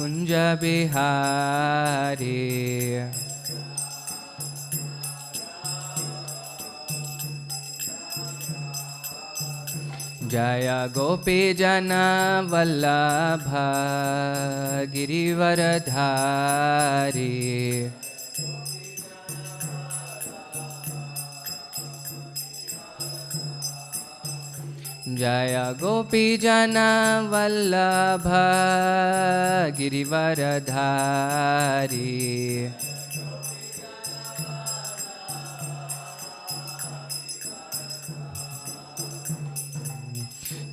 Kunja Bihari. Jaya Gopi Jana Vallabha Girivaradhari. Jaya Gopi Jana Vallabha Girivaradhari.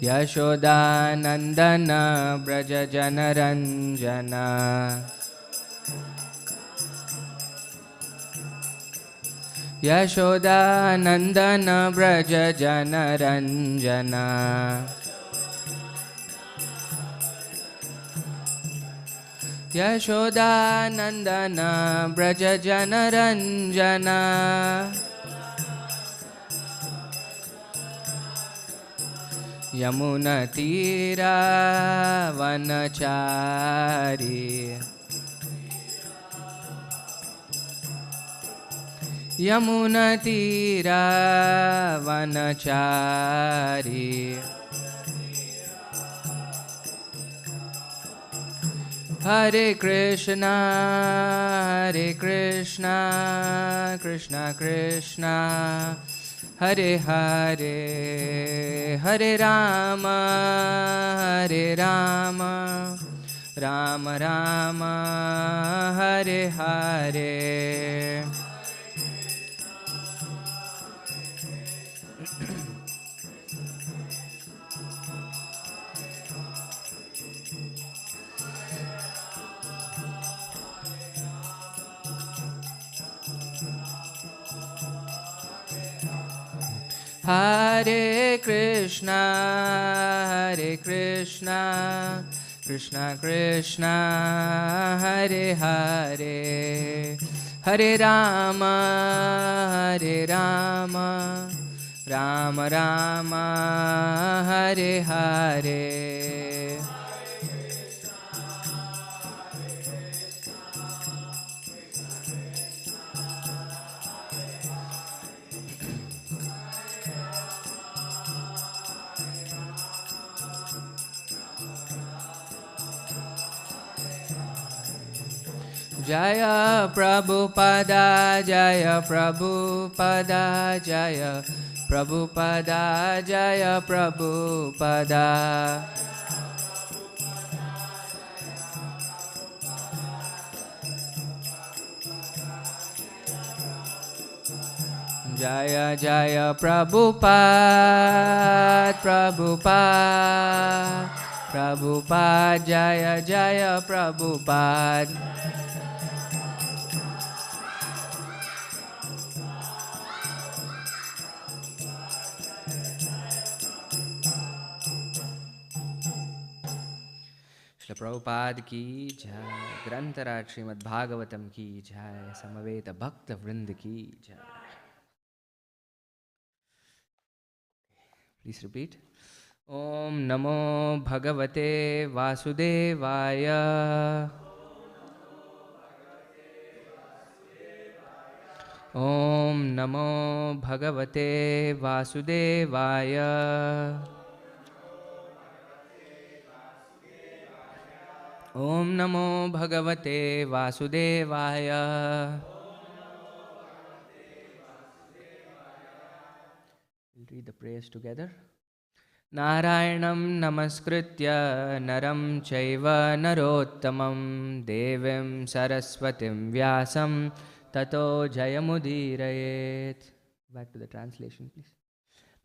Yashoda Nandana Braja Janaranjana. Yashoda Nandana Braja Janaranjana. Yashoda Nandana Braja Janaranjana. Yamuna Tira Vanachari. Yamuna Tira Vanachari. Hare Krishna, Krishna Krishna, Hare Hare, Hare Rama, Rama Rama, Hare Hare. Hare Krishna, Krishna Krishna, Hare Hare, Hare Rama, Rama Rama, Hare Hare. Jaya Prabhupada, Jaya Prabhupada, Jaya Prabhupada, Jaya Prabhupada. Jaya Jaya Prabhupada, Prabhupada, Prabhupada, Jaya Jaya Prabhupada. Shri Prabhupada ki jai, Grantharaj Srimad Bhagavatam ki jai, Samaveta Bhakta Vrinda ki jai. Please repeat. Om Namo Bhagavate Vasudevaya. Om Namo Bhagavate Vasudevaya. Om Namo Bhagavate Vasudevaya. We'll read the prayers together. Narayanam Namaskritya Naram Chaiva Narottamam Devim Saraswatim Vyasam Tato Jayamudirayet. Back to the translation, please.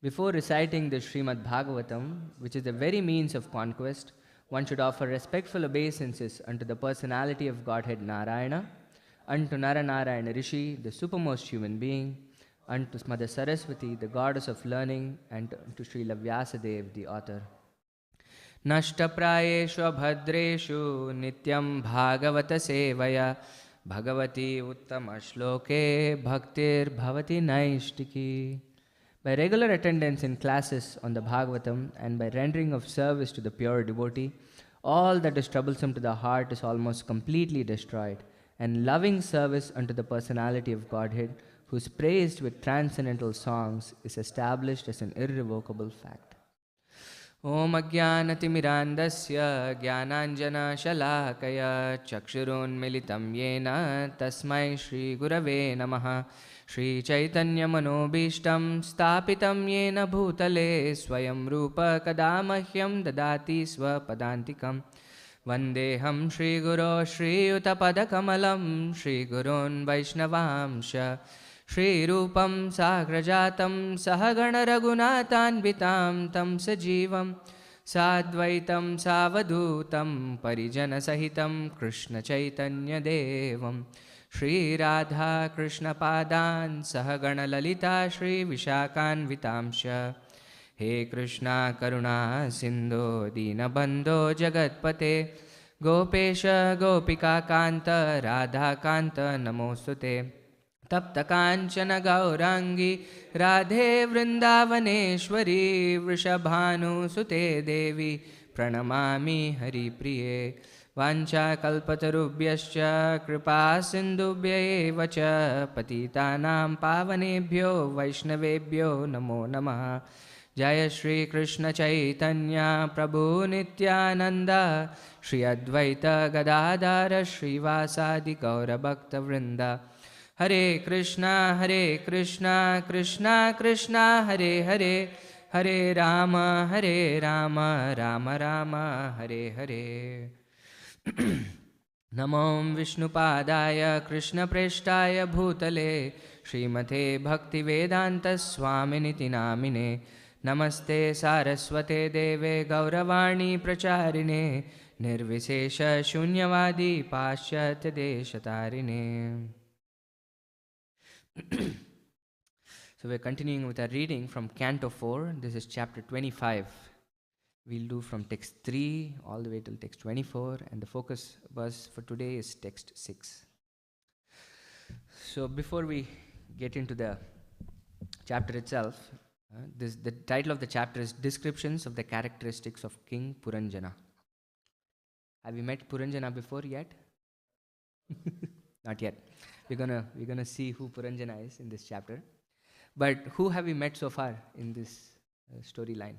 Before reciting the Srimad Bhagavatam, which is the very means of conquest, one should offer respectful obeisances unto the personality of Godhead Narayana, unto Naranarayana Rishi, the supermost human being, unto Mother Saraswati, the goddess of learning, and to Srila Vyasadev, the author. Nashtaprayeshu bhadreshu nityam bhagavata sevaya bhagavati uttama shloke bhaktir bhavati naishtiki. By regular attendance in classes on the Bhagavatam and by rendering of service to the pure devotee, All that is troublesome to the heart is almost completely destroyed, and loving service unto the personality of Godhead, who is praised with transcendental songs, is established as an irrevocable fact. ॐ अज्ञानतिमिरान्धस्य ज्ञानाञ्जनशलाकया चक्षुरुन्मिलितं येन तस्मै श्रीगुरवे नमः श्रीचैतन्यमनोभीष्टं स्थापितं येन भूतले स्वयं रूप कदा मह्यं ददाति स्वपदान्तिकं वन्देऽहं श्रीगुरो श्रीयुतपदकमलं श्रीगुरोन् वैष्णवांश श्रीरूपं साग्रजातं सहगणरघुनाथान्वितां तं सजीवं साद्वैतं सावधूतं परिजनसहितं कृष्णचैतन्यदेवं श्रीराधाकृष्णपादान् सहगणललिता श्रीविशाखान्वितांश हे कृष्णा करुणा सिन्धो दीनबन्धो जगत्पते गोपेश गोपिकान्त राधाकान्त नमोऽस्तुते तप्तकाञ्चन गौराङ्गी राधे वृन्दावनेश्वरी वृषभानुसुते देवी प्रणमामि हरिप्रिये वाञ्छाकल्पतरुभ्यश्च कृपासिन्धुभ्य एव च पतितानां पावनेभ्यो वैष्णवेभ्यो नमो नमः जय श्रीकृष्णचैतन्य प्रभु नित्यानन्द श्री अद्वैत गदाधर श्रीवासादि गौरभक्तवृन्द हरे कृष्णा कृष्णा कृष्णा हरे हरे हरे राम राम राम हरे हरे नमो विष्णुपादाय कृष्णप्रेष्ठाय भूतले श्रीमते भक्तिवेदान्तस्वामिनिति नामिने नमस्ते सारस्वते देवे गौरवाणी प्रचारिणे निर्विशेष शून्यवादी पाश्चात्यदेशतारिणे. So we're continuing with our reading from Canto 4. This is chapter 25. We'll do from text 3 all the way till text 24, and the focus verse for today is text 6. So before we get into the chapter itself, the title of the chapter is Descriptions of the Characteristics of King Puranjana. Have you met Puranjana before yet? Not yet. We're gonna see who Puranjana is in this chapter. But who have we met so far in this storyline?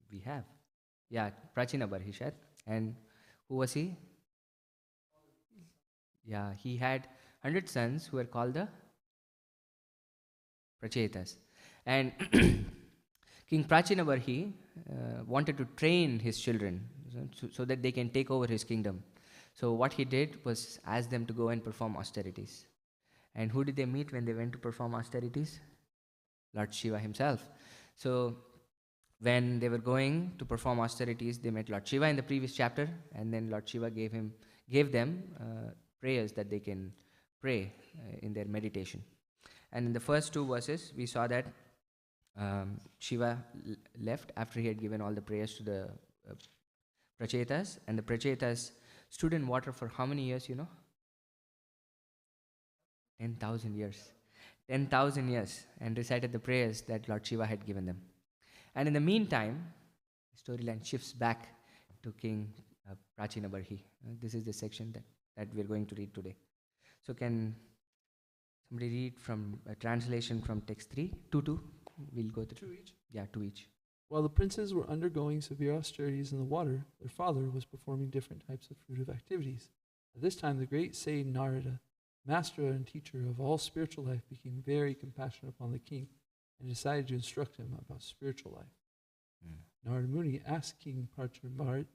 We have. Yeah, Prachina Barhishat. And who was he? Yeah, he had 100 sons who were called the Prachetas. And King Prachinabarhi wanted to train his children so that they can take over his kingdom. So what he did was ask them to go and perform austerities. And who did they meet when they went to perform austerities? Lord Shiva himself. So when they were going to perform austerities, they met Lord Shiva in the previous chapter, and then Lord Shiva gave them prayers that they can pray in their meditation. And in the first two verses, we saw that Shiva left after he had given all the prayers to the Prachetas, and the Prachetas stood in water for how many years, 10,000 years. 10,000 years, and recited the prayers that Lord Shiva had given them. And in the meantime, the storyline shifts back to King Prachinabarhi. This is the section that we're going to read today. So can somebody read from a translation from text 3? 2. We'll go through. 2 each? Yeah, 2 each. While the princes were undergoing severe austerities in the water, their father was performing different types of fruitive activities. At this time, the great sage Narada, master and teacher of all spiritual life, became very compassionate upon the king and decided to instruct him about spiritual life. Narada Muni asked King Prachinabarhi,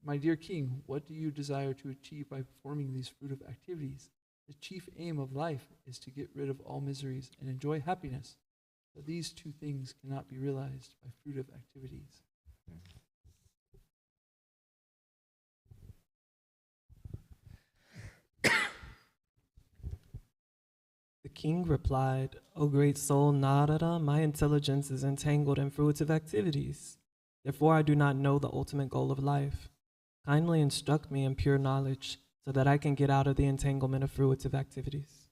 "My dear king, what do you desire to achieve by performing these fruitive activities? The chief aim of life is to get rid of all miseries and enjoy happiness. But these two things cannot be realized by fruitive activities." The king replied, "O great soul Narada, my intelligence is entangled in fruitive activities. Therefore I do not know the ultimate goal of life. Kindly instruct me in pure knowledge so that I can get out of the entanglement of fruitive activities.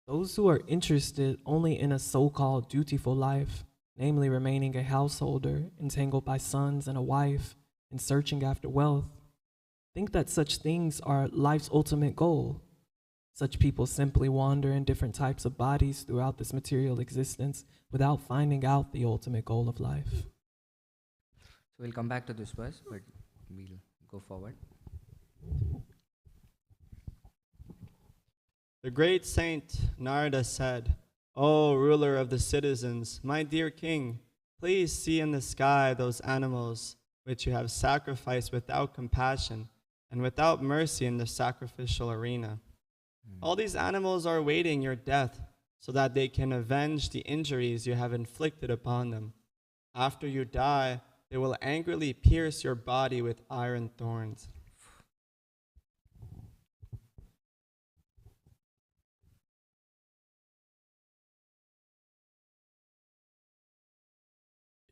Those who are interested only in a so-called dutiful life namely remaining a householder, entangled by sons and a wife, and searching after wealth, think that such things are life's ultimate goal. Such people simply wander in different types of bodies throughout this material existence without finding out the ultimate goal of life. So we'll come back to this verse, but we'll go forward. The great saint Narada said, "O ruler of the citizens, my dear king, please see in the sky those animals which you have sacrificed without compassion and without mercy in the sacrificial arena. All these animals are awaiting your death so that they can avenge the injuries you have inflicted upon them. After you die, they will angrily pierce your body with iron thorns."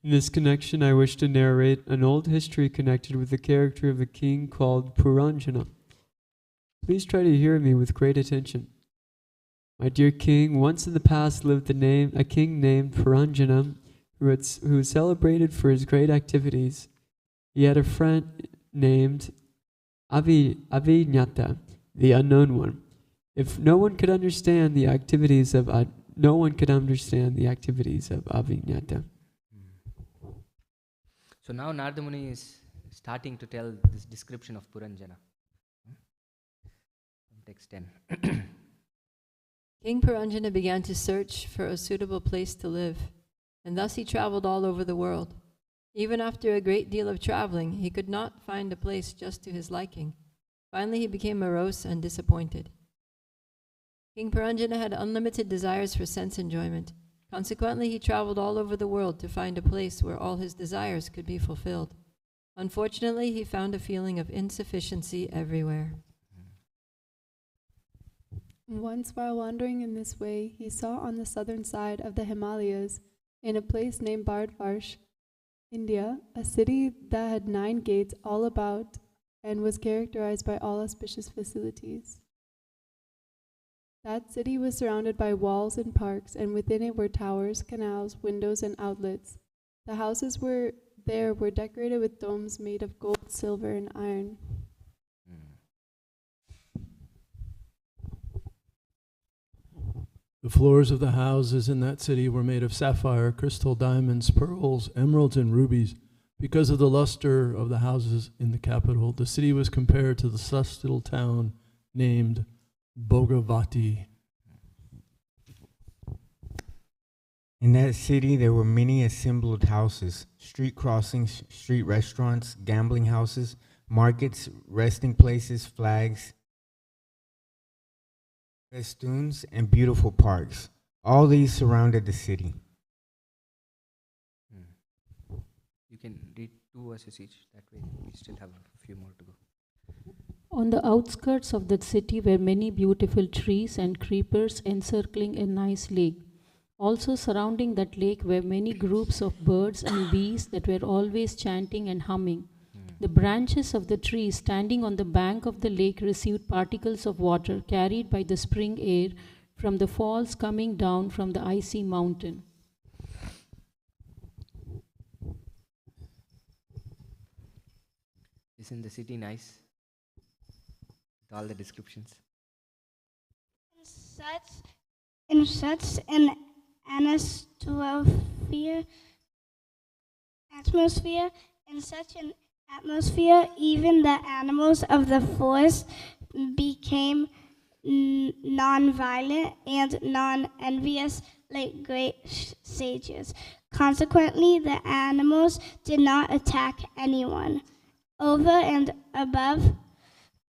In this connection, I wish to narrate an old history connected with the character of a king called Puranjana. Please try to hear me with great attention. My dear king, once in the past lived a king named Puranjana who was celebrated for his great activities. He had a friend named Avinyata, the unknown one. If no one could understand the activities of Avinyata. So now Narada Muni is starting to tell this description of Puranjana. Text 10. King Puranjana began to search for a suitable place to live, and thus he traveled all over the world. Even after a great deal of traveling, he could not find a place just to his liking. Finally, he became morose and disappointed. King Puranjana had unlimited desires for sense enjoyment. Consequently, he traveled all over the world to find a place where all his desires could be fulfilled. Unfortunately, he found a feeling of insufficiency everywhere. Once while wandering in this way, he saw on the southern side of the Himalayas, in a place named Bharatvarsh, India, a city that had 9 gates all about and was characterized by all auspicious facilities. That city was surrounded by walls and parks, and within it were towers, canals, windows, and outlets. The houses were decorated with domes made of gold, silver, and iron. The floors of the houses in that city were made of sapphire, crystal, diamonds, pearls, emeralds, and rubies. Because of the luster of the houses in the capital, the city was compared to the celestial town named Bhogavati. In that city, there were many assembled houses, street crossings, street restaurants, gambling houses, markets, resting places, flags, festoons, and beautiful parks. All these surrounded the city. You can read 2 verses each. That way we still have a few more to go. On the outskirts of that city were many beautiful trees and creepers encircling a nice lake. Also surrounding that lake were many groups of birds and bees that were always chanting and humming. The branches of the trees standing on the bank of the lake received particles of water carried by the spring air from the falls coming down from the icy mountain. Isn't the city nice? With all the descriptions. In such an atmosphere, even the animals of the forest became non-violent and non-envious like great sages. Consequently, the animals did not attack anyone. Over and above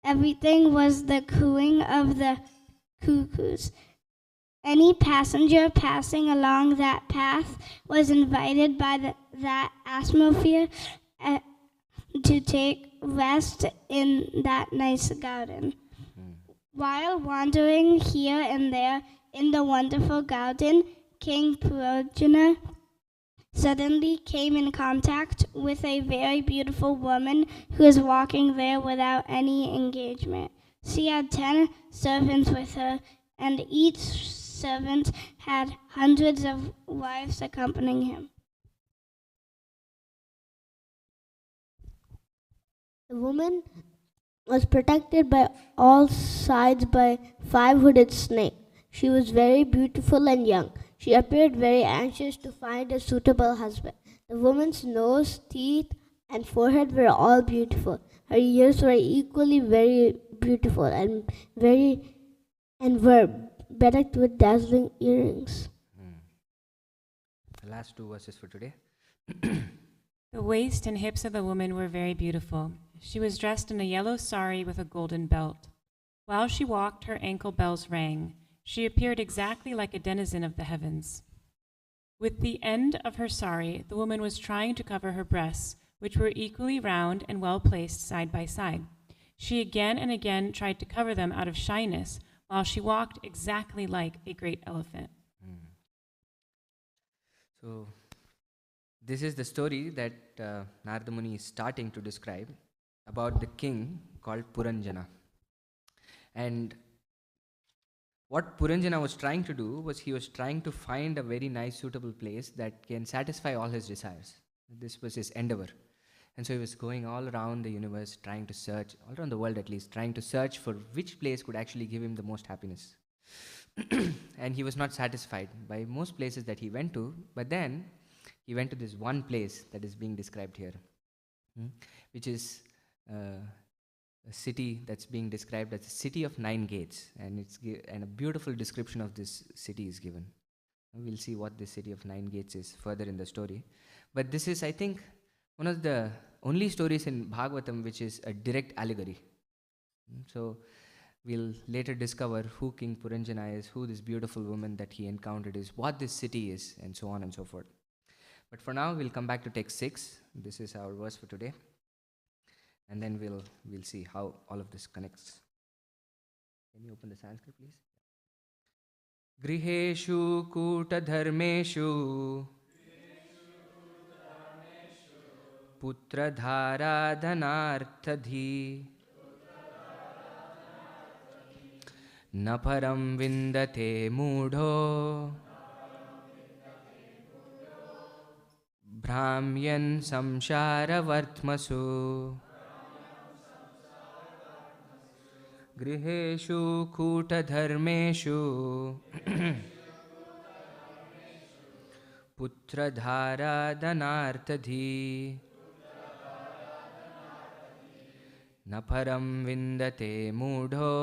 everything was the cooing of the cuckoos. Any passenger passing along that path was invited by that atmosphere to take rest in that nice garden. While wandering here and there in the wonderful garden, King Puranjana suddenly came in contact with a very beautiful woman who was walking there without any engagement. She had 10 servants with her, and each servant had hundreds of wives accompanying him. The woman was protected by all sides by 5 hooded snake. She was very beautiful and young. She appeared very anxious to find a suitable husband. The woman's nose, teeth, and forehead were all beautiful. Her ears were equally very beautiful and were bedecked with dazzling earrings. The last two verses for today. The waist and hips of the woman were very beautiful. She was dressed in a yellow sari with a golden belt. While she walked, her ankle bells rang. She appeared exactly like a denizen of the heavens. With the end of her sari, the woman was trying to cover her breasts, which were equally round and well placed side by side. She again and again tried to cover them out of shyness, while she walked exactly like a great elephant. So, this is the story that Narada Muni is starting to describe about the king called Puranjana. And what Puranjana was trying to do was he was trying to find a very nice, suitable place that can satisfy all his desires. This was his endeavor. And so he was going all around the universe, trying to search, all around the world at least, trying to search for which place could actually give him the most happiness. And he was not satisfied by most places that he went to, but then he went to this one place that is being described here, which is a city that's being described as the city of 9 gates, and and a beautiful description of this city is given. We'll see what this city of 9 gates is further in the story. But this is, I think, one of the only stories in Bhagavatam which is a direct allegory. So we'll later discover who King Puranjana is, who this beautiful woman that he encountered is, what this city is, and so on and so forth. But for now, we'll come back to text 6. This is our verse for today. And then we'll see how all of this connects. Can you open the Sanskrit, please? Griheshu kuta dharmeshu putra dhara dhanarthadhi na param vindate mudho Brahmyan samshara vartmasu Griheshu kuta dharmeshu putra dhara dhanartadhi na param vindate mudho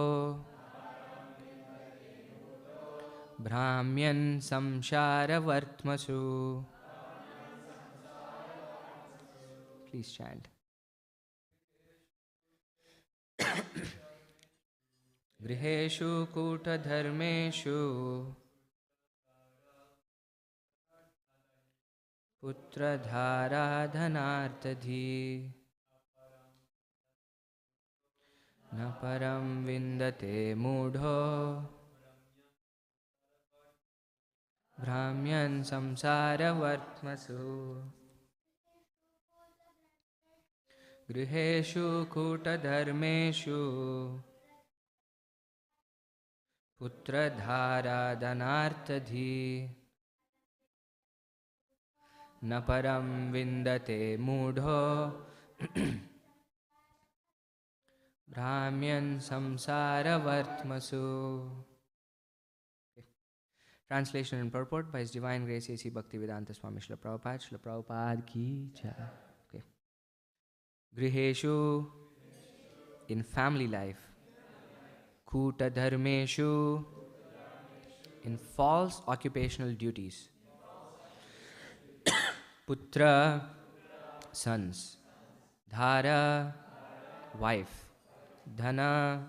Brahmyan samshara vartmasu. Please chant. Griheshu kuta dharmeshu putra dhara dhanartadhi na param vindate mudho Brahmyan samsara vartmasu. Griheshu kuta dharmeshu putra dhara dhanartadhi na param vindate mudho Brahmyan samsara vartmasu. Translation and purport by His Divine Grace A.C. Bhaktivedanta Swami Srila Prabhupada. Srila Prabhupada ki jai. Okay. Griheshu, in family life. Kuta dharmeshu, in false occupational duties. Putra, sons. Dhara, wife. Dhana,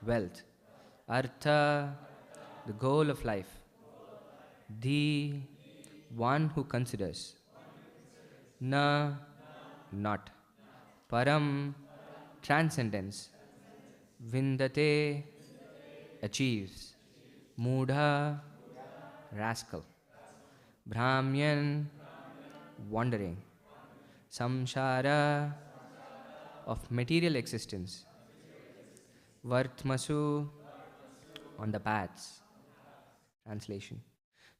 wealth. Artha, the goal of life. Dhi, one who considers. Na, not. Param, transcendence. Vindate, achieves. Mudha, rascal. Brahmyan, wandering. Samshara, of material existence. Vartmasu, on the paths. Translation.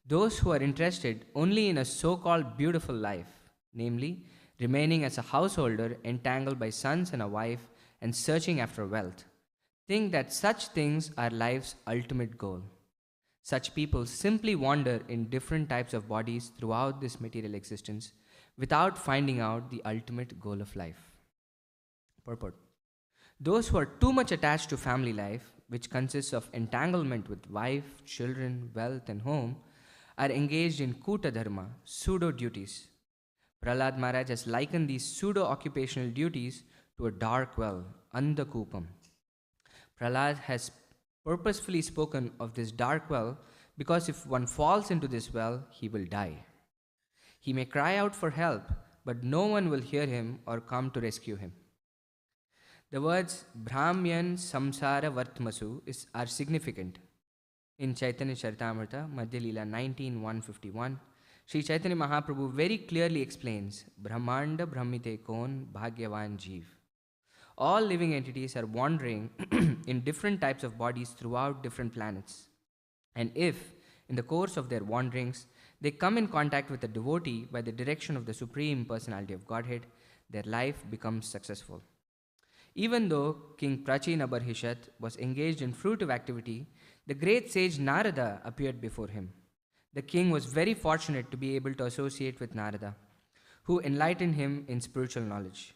Those who are interested only in a so-called beautiful life, namely remaining as a householder entangled by sons and a wife and searching after wealth. Think that such things are life's ultimate goal. Such people simply wander in different types of bodies throughout this material existence without finding out the ultimate goal of life. Purport. Those who are too much attached to family life, which consists of entanglement with wife, children, wealth, and home, are engaged in kuta dharma, pseudo duties. Prahlad Maharaj has likened these pseudo occupational duties to a dark well, Andhakupam. Prahlad has purposefully spoken of this dark well because if one falls into this well, he will die. He may cry out for help, but no one will hear him or come to rescue him. The words Brahmyan Samsara Vartmasu are significant. In Chaitanya Charitamrita, Madhya Leela 19:151, Sri Chaitanya Mahaprabhu very clearly explains Brahmanda Brahmite Kon Bhagyavan Jeev. All living entities are wandering in different types of bodies throughout different planets. And if, in the course of their wanderings, they come in contact with a devotee by the direction of the Supreme Personality of Godhead, their life becomes successful. Even though King Prachina Barhishat was engaged in fruitive activity, the great sage Narada appeared before him. The king was very fortunate to be able to associate with Narada, who enlightened him in spiritual knowledge.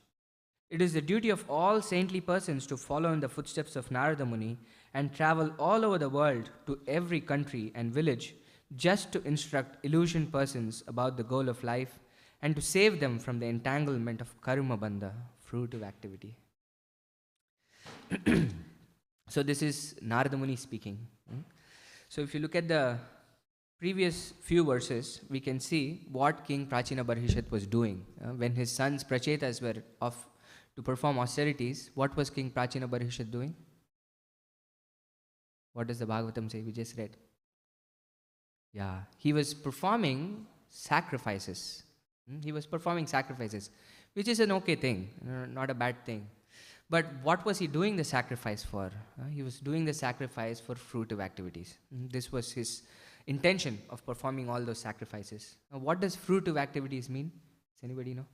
It is the duty of all saintly persons to follow in the footsteps of Narada Muni and travel all over the world to every country and village just to instruct illusioned persons about the goal of life and to save them from the entanglement of karma bandha, fruitive activity. So this is Narada Muni speaking. So if you look at the previous few verses, we can see what King Prachina Barhishat was doing. When his sons Prachetas were off to perform austerities, what was King Prachina Barhishat doing? What does the Bhagavatam say? We just read. Yeah, he was performing sacrifices. He was performing sacrifices, which is an okay thing, not a bad thing. But what was he doing the sacrifice for? He was doing the sacrifice for fruitive activities. This was his intention of performing all those sacrifices. Now, what does fruitive activities mean? Does anybody know?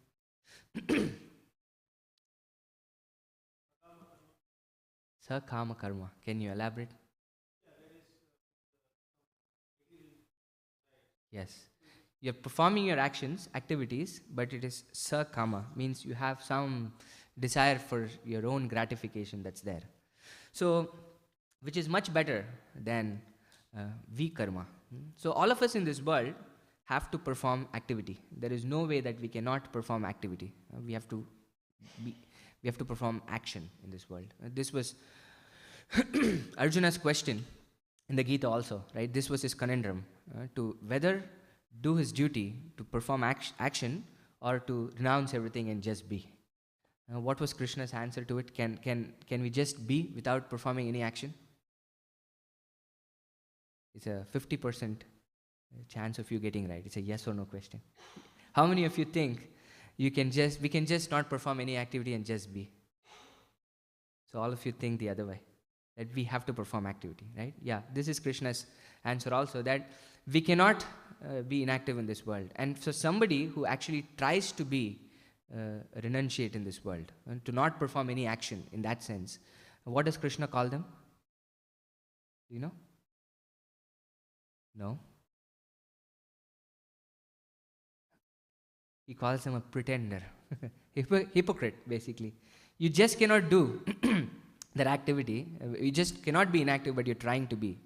Sakama karma. Can you elaborate? Yes. You're performing your actions, activities, but it is sakama, means you have some desire for your own gratification that's there. So, which is much better than vikarma. So, all of us in this world have to perform activity. There is no way that we cannot perform activity. We have to perform action in this world. This was Arjuna's question in the Gita also, right? This was his conundrum, to whether do his duty to perform action or to renounce everything and just be. What was Krishna's answer to it? Can we just be without performing any action? It's a 50% chance of you getting right. It's a yes or no question. How many of you think we can just not perform any activity and just be? So all of you think the other way, that we have to perform activity, right? Yeah, this is Krishna's answer also, that we cannot be inactive in this world. And so somebody who actually tries to be renunciate in this world, and to not perform any action in that sense, what does Krishna call them? Do you know? No? He calls them a pretender, hypocrite basically. You just cannot do that activity. You just cannot be inactive, but you're trying to be.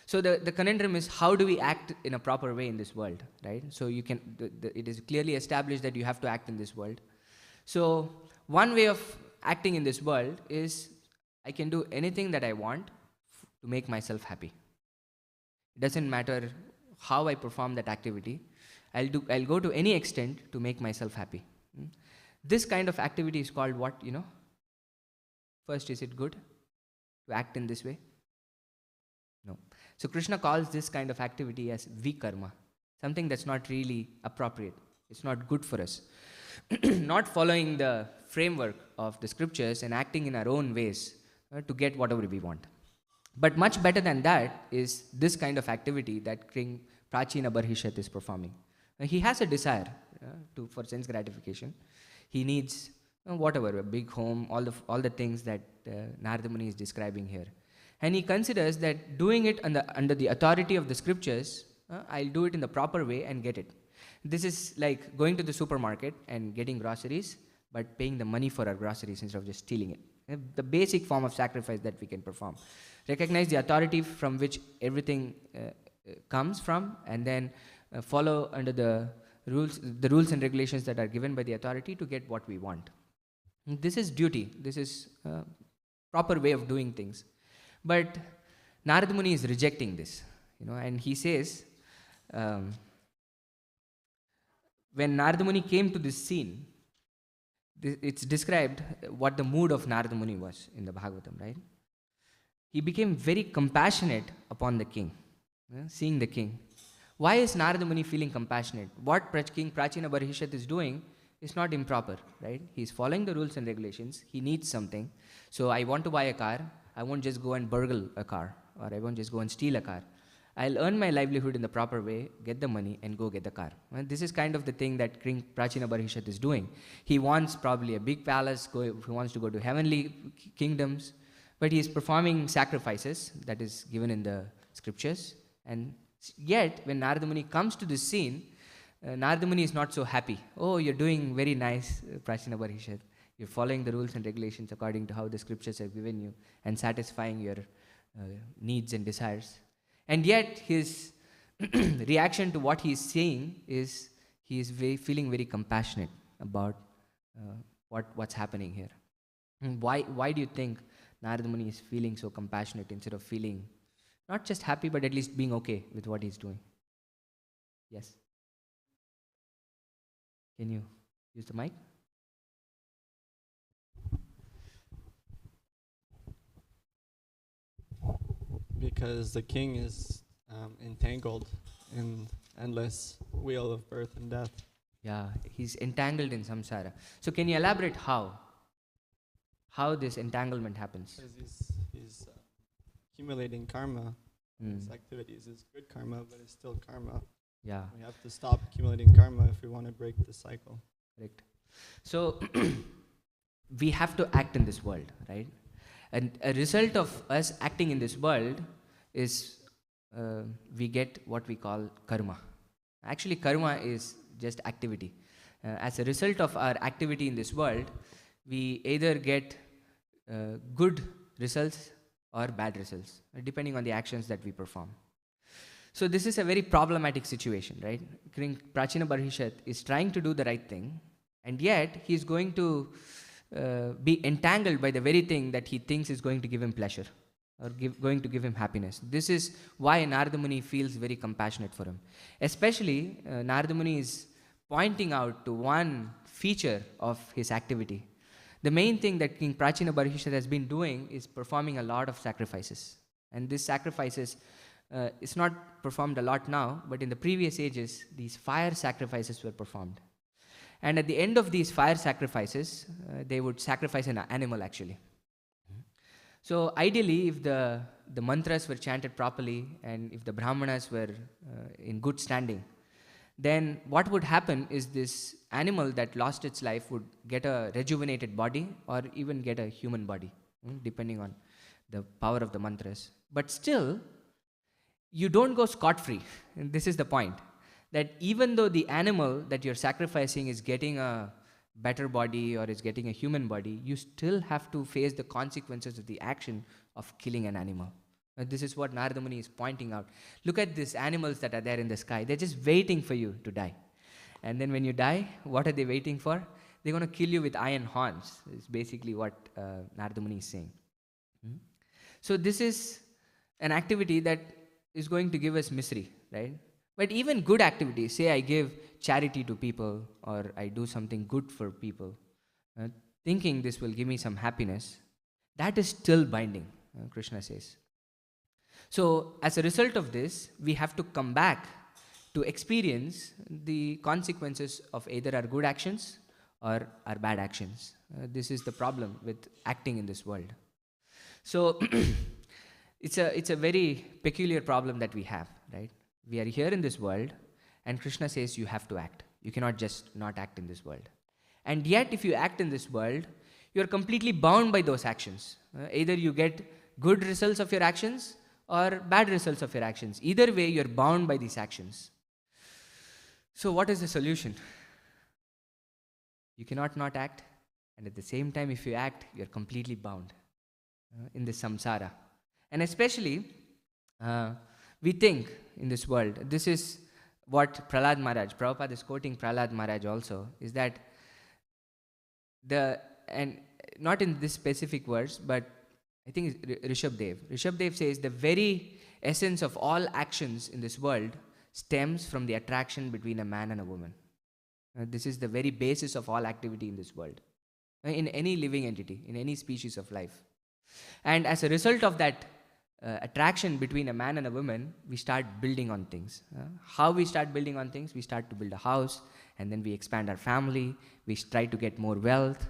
So the conundrum is, how do we act in a proper way in this world, right? So you can, it is clearly established that you have to act in this world. So one way of acting in this world is, I can do anything that I want to make myself happy. It doesn't matter how I perform that activity. I'll go to any extent to make myself happy. This kind of activity is called what, you know? First, is it good to act in this way? No. So Krishna calls this kind of activity as vikarma, something that's not really appropriate. It's not good for us. Not following the framework of the scriptures and acting in our own ways to get whatever we want. But much better than that is this kind of activity that King Prachina Barhishat is performing. He has a desire, for sense gratification. He needs whatever, a big home, all the things that Narada Muni is describing here. And he considers that doing it under the authority of the scriptures, I'll do it in the proper way and get it. This is like going to the supermarket and getting groceries, but paying the money for our groceries instead of just stealing it. The basic form of sacrifice that we can perform. Recognize the authority from which everything comes from, and then follow under the rules and regulations that are given by the authority to get what we want. This is duty. This is proper way of doing things. But Narada Muni is rejecting this, and he says, when Narada Muni came to this scene, it's described what the mood of Narada Muni was in the Bhagavatam, right? He became very compassionate upon the king, seeing the king. Why is Narada Muni feeling compassionate? What King Prachina Barhishat is doing is not improper, right? He's following the rules and regulations. He needs something. So I want to buy a car. I won't just go and burgle a car, or I won't just go and steal a car. I'll earn my livelihood in the proper way, get the money, and go get the car. And this is kind of the thing that King Prachina Barhishat is doing. He wants probably a big palace, he wants to go to heavenly kingdoms, but he is performing sacrifices that is given in the scriptures. And yet, when Narada Muni comes to this scene, Narada Muni is not so happy. Oh, you're doing very nice, Prachina Barhishat. You're following the rules and regulations according to how the scriptures have given you and satisfying your needs and desires. And yet, his reaction to what he is saying is he is feeling very compassionate about what's happening here. And why do you think Narada Muni is feeling so compassionate instead of feeling not just happy, but at least being okay with what he's doing? Yes? Can you use the mic? Because the king is entangled in endless wheel of birth and death. Yeah, he's entangled in samsara. So can you elaborate how this entanglement happens? Because he's accumulating karma. His activities is good karma, but it's still karma. Yeah. We have to stop accumulating karma if we want to break the cycle. Correct. So we have to act in this world, right? And a result of us acting in this world is we get what we call karma. Actually, karma is just activity. As a result of our activity in this world, we either get good results or bad results, depending on the actions that we perform. So this is a very problematic situation, right? King Prachina Barhishat is trying to do the right thing, and yet he is going to be entangled by the very thing that he thinks is going to give him pleasure or going to give him happiness. This is why Narada Muni feels very compassionate for him. Especially, Narada Muni is pointing out to one feature of his activity. The main thing that King Prachina Barhishat has been doing is performing a lot of sacrifices. And these sacrifices, it's not performed a lot now, but in the previous ages, these fire sacrifices were performed. And at the end of these fire sacrifices, they would sacrifice an animal actually. So ideally, if the mantras were chanted properly and if the brahmanas were in good standing, then what would happen is this animal that lost its life would get a rejuvenated body or even get a human body, depending on the power of the mantras. But still, you don't go scot-free. And this is the point. That even though the animal that you're sacrificing is getting a better body or is getting a human body, you still have to face the consequences of the action of killing an animal. This is what Narada Muni is pointing out. Look at these animals that are there in the sky. They're just waiting for you to die. And then when you die, what are they waiting for? They're going to kill you with iron horns. It's basically what Narada Muni is saying. So this is an activity that is going to give us misery, right? But even good activities, say I give charity to people or I do something good for people, thinking this will give me some happiness, that is still binding, Krishna says. So as a result of this, we have to come back to experience the consequences of either our good actions or our bad actions. This is the problem with acting in this world. So it's a very peculiar problem that we have, right? We are here in this world, and Krishna says you have to act. You cannot just not act in this world. And yet, if you act in this world, you are completely bound by those actions. Either you get good results of your actions or bad results of your actions. Either way, you are bound by these actions. So what is the solution? You cannot not act, and at the same time, if you act, you are completely bound in this samsara. And especially, we think in this world, this is what Prahlad Maharaj, Prabhupada is quoting Prahlad Maharaj also, is that and not in this specific verse, but I think it's Rishabh Dev says the very essence of all actions in this world stems from the attraction between a man and a woman. This is the very basis of all activity in this world, in any living entity, in any species of life. And as a result of that attraction between a man and a woman, we start building on things. How we start building on things? We start to build a house, and then we expand our family, we try to get more wealth.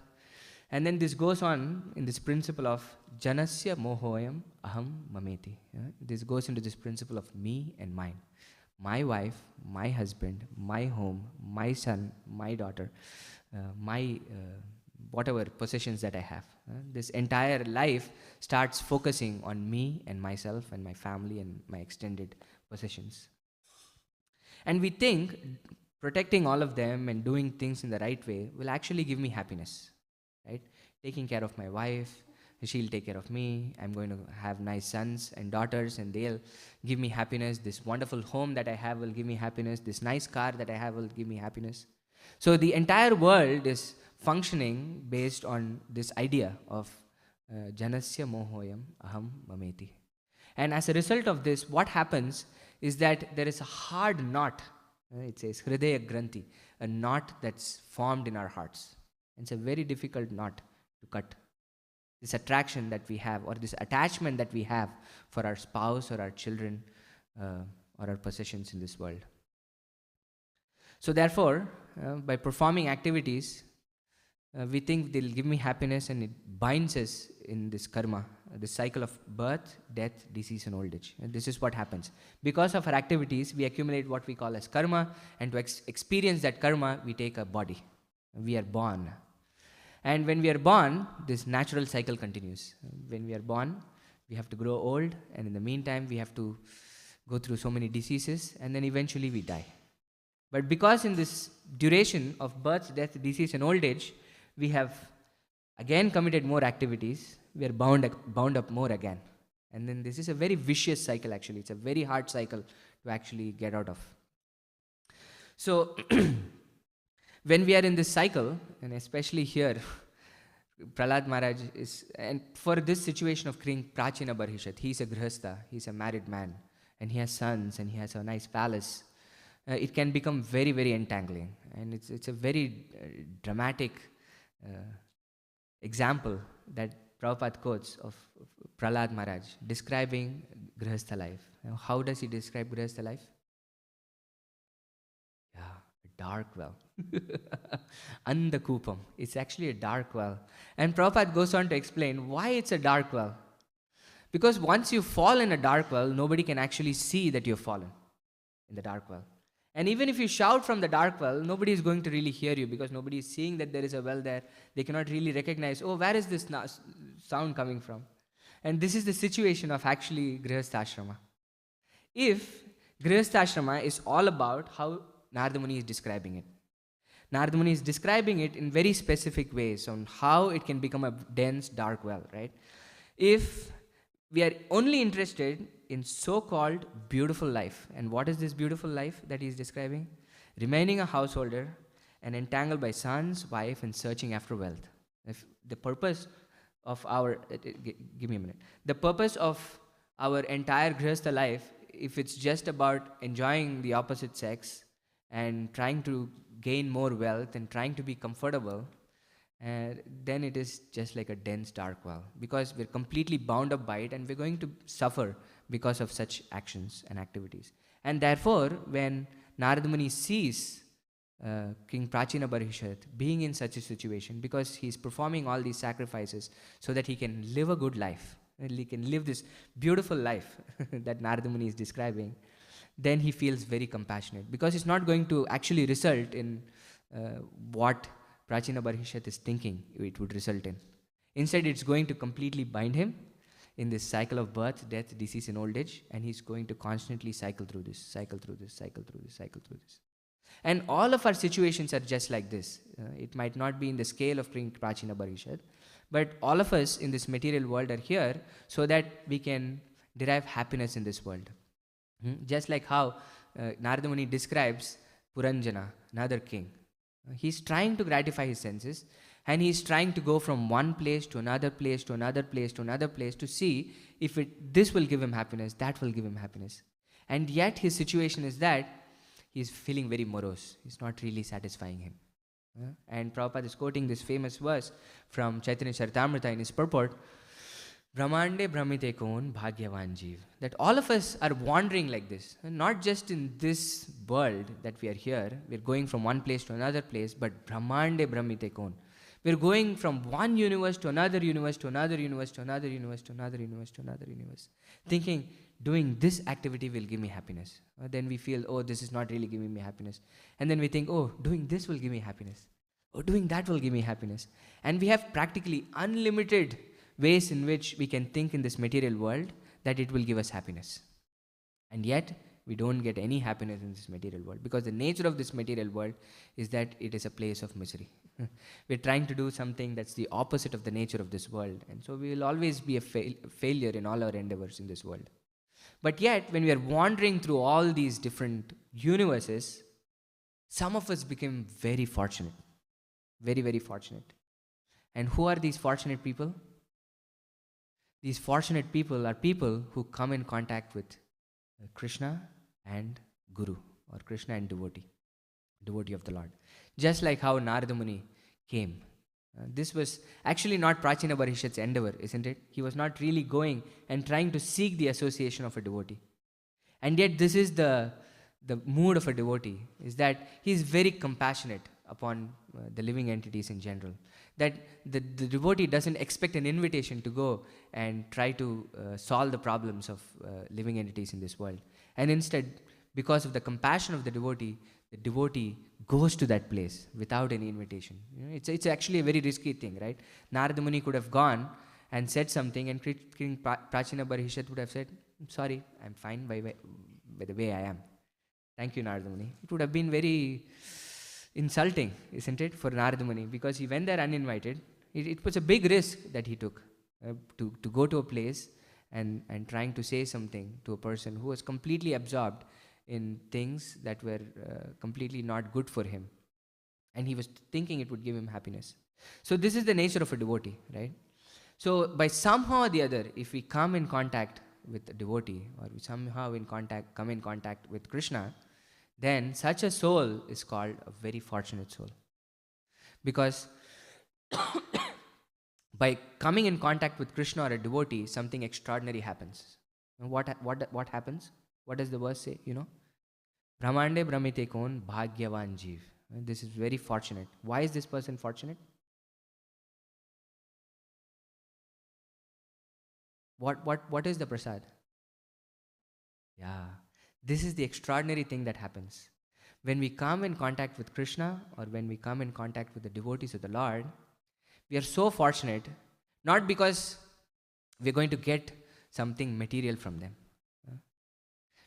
And then this goes on in this principle of janasya mohoyam aham mameti. This goes into this principle of me and mine. My wife, my husband, my home, my son, my daughter, my whatever possessions that I have. This entire life starts focusing on me and myself and my family and my extended possessions. And we think protecting all of them and doing things in the right way will actually give me happiness, right? Taking care of my wife, she'll take care of me, I'm going to have nice sons and daughters and they'll give me happiness, this wonderful home that I have will give me happiness, this nice car that I have will give me happiness. So the entire world is functioning based on this idea of janasya mohoyam aham mameti. And as a result of this, what happens is that there is a hard knot, it says hridaya granthi, a knot that's formed in our hearts. And it's a very difficult knot to cut. This attraction that we have, or this attachment that we have for our spouse or our children or our possessions in this world. So therefore, by performing activities, we think they'll give me happiness, and it binds us in this karma, this cycle of birth, death, disease and old age. And this is what happens. Because of our activities, we accumulate what we call as karma, and to experience that karma, we take a body. We are born. And when we are born, this natural cycle continues. When we are born, we have to grow old, and in the meantime, we have to go through so many diseases, and then eventually we die. But because in this duration of birth, death, disease and old age, we have again committed more activities, we are bound up more again. And then this is a very vicious cycle actually. It's a very hard cycle to actually get out of. So when we are in this cycle, and especially here, Prahlad Maharaj is, and for this situation of King Prachina Barhishat, he's a grihastha, he's a married man, and he has sons, and he has a nice palace. It can become very, very entangling. And it's a very dramatic example that Prabhupada quotes of Prahlad Maharaj describing grihastha life. How does he describe grihastha life? Yeah, a dark well. Andakupam. It's actually a dark well. And Prabhupada goes on to explain why it's a dark well. Because once you fall in a dark well, nobody can actually see that you've fallen in the dark well. And even if you shout from the dark well, nobody is going to really hear you, because nobody is seeing that there is a well there. They cannot really recognize, oh, where is this sound coming from? And this is the situation of actually Grihastha-ashrama. If Grihastha-ashrama is all about how Narada Muni is describing it. Narada Muni is describing it in very specific ways on how it can become a dense, dark well, right? If we are only interested in so-called beautiful life, and what is this beautiful life that he is describing? Remaining a householder and entangled by sons, wife, and searching after wealth. If the purpose of our, give me a minute, the purpose of our entire grihastha life, if it's just about enjoying the opposite sex and trying to gain more wealth and trying to be comfortable, then it is just like a dense dark well, because we're completely bound up by it, and we're going to suffer because of such actions and activities. And therefore, when Narada Muni sees King Prachina Barhishat being in such a situation, because he's performing all these sacrifices so that he can live a good life, and he can live this beautiful life that Narada Muni is describing, then he feels very compassionate, because it's not going to actually result in what Prachina Barhishat is thinking it would result in. Instead, it's going to completely bind him in this cycle of birth, death, disease, and old age, and he's going to constantly cycle through this, cycle through this, cycle through this, cycle through this. And all of our situations are just like this. It might not be in the scale of Prachina Barhishat, but all of us in this material world are here so that we can derive happiness in this world. Just like how Narada Muni describes Puranjana, another king. He's trying to gratify his senses, and he's trying to go from one place to another place to another place to another place to see if this will give him happiness, that will give him happiness. And yet his situation is that he's feeling very morose. It's not really satisfying him. And Prabhupada is quoting this famous verse from Chaitanya Charitamrita in his purport, Brahmande Brahmite Kon Bhagyavan Jeev. That all of us are wandering like this. And not just in this world that we are here, we're going from one place to another place, but Brahmande Brahmite Kon. We're going from one universe to another universe to another universe to another universe to another universe to another universe. Thinking, doing this activity will give me happiness. Then we feel, oh, this is not really giving me happiness. And then we think, oh, doing this will give me happiness. Oh, doing that will give me happiness. And we have practically unlimited ways in which we can think in this material world that it will give us happiness. And yet, we don't get any happiness in this material world, because the nature of this material world is that it is a place of misery. We're trying to do something that's the opposite of the nature of this world, and so we will always be a failure in all our endeavors in this world. But yet, when we are wandering through all these different universes, some of us become very fortunate. Very, very fortunate. And who are these fortunate people? These fortunate people are people who come in contact with Krishna and Guru, or Krishna and devotee of the Lord. Just like how Narada Muni came. This was actually not Prachina Barhishat's endeavor, isn't it? He was not really going and trying to seek the association of a devotee. And yet this is the mood of a devotee, is that he is very compassionate upon the living entities in general. That the devotee doesn't expect an invitation to go and try to solve the problems of living entities in this world. And instead, because of the compassion of the devotee goes to that place without any invitation. It's actually a very risky thing, right? Narada Muni could have gone and said something, and King Prachina Barhishat would have said, sorry, I'm fine by the way I am. Thank you, Narada Muni. It would have been very insulting, isn't it, for Narada Muni, because he went there uninvited. It was a big risk that he took to go to a place and trying to say something to a person who was completely absorbed in things that were completely not good for him. And he was thinking it would give him happiness. So this is the nature of a devotee, right? So by somehow or the other, if we come in contact with a devotee, or we somehow come in contact with Krishna, then such a soul is called a very fortunate soul. Because by coming in contact with Krishna or a devotee, something extraordinary happens. And what happens? What does the verse say? Brahmande Brahmite Kon Bhagyavan Jeev. This is very fortunate. Why is this person fortunate? What is the prasad? Yeah. This is the extraordinary thing that happens. When we come in contact with Krishna, or when we come in contact with the devotees of the Lord, we are so fortunate, not because we're going to get something material from them.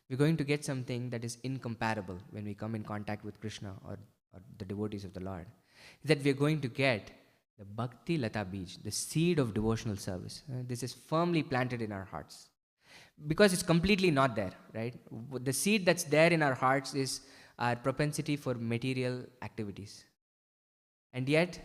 We're going to get something that is incomparable when we come in contact with Krishna or the devotees of the Lord. That we're going to get the Bhakti Lata Bij, the seed of devotional service. This is firmly planted in our hearts. Because it's completely not there, right? The seed that's there in our hearts is our propensity for material activities. And yet,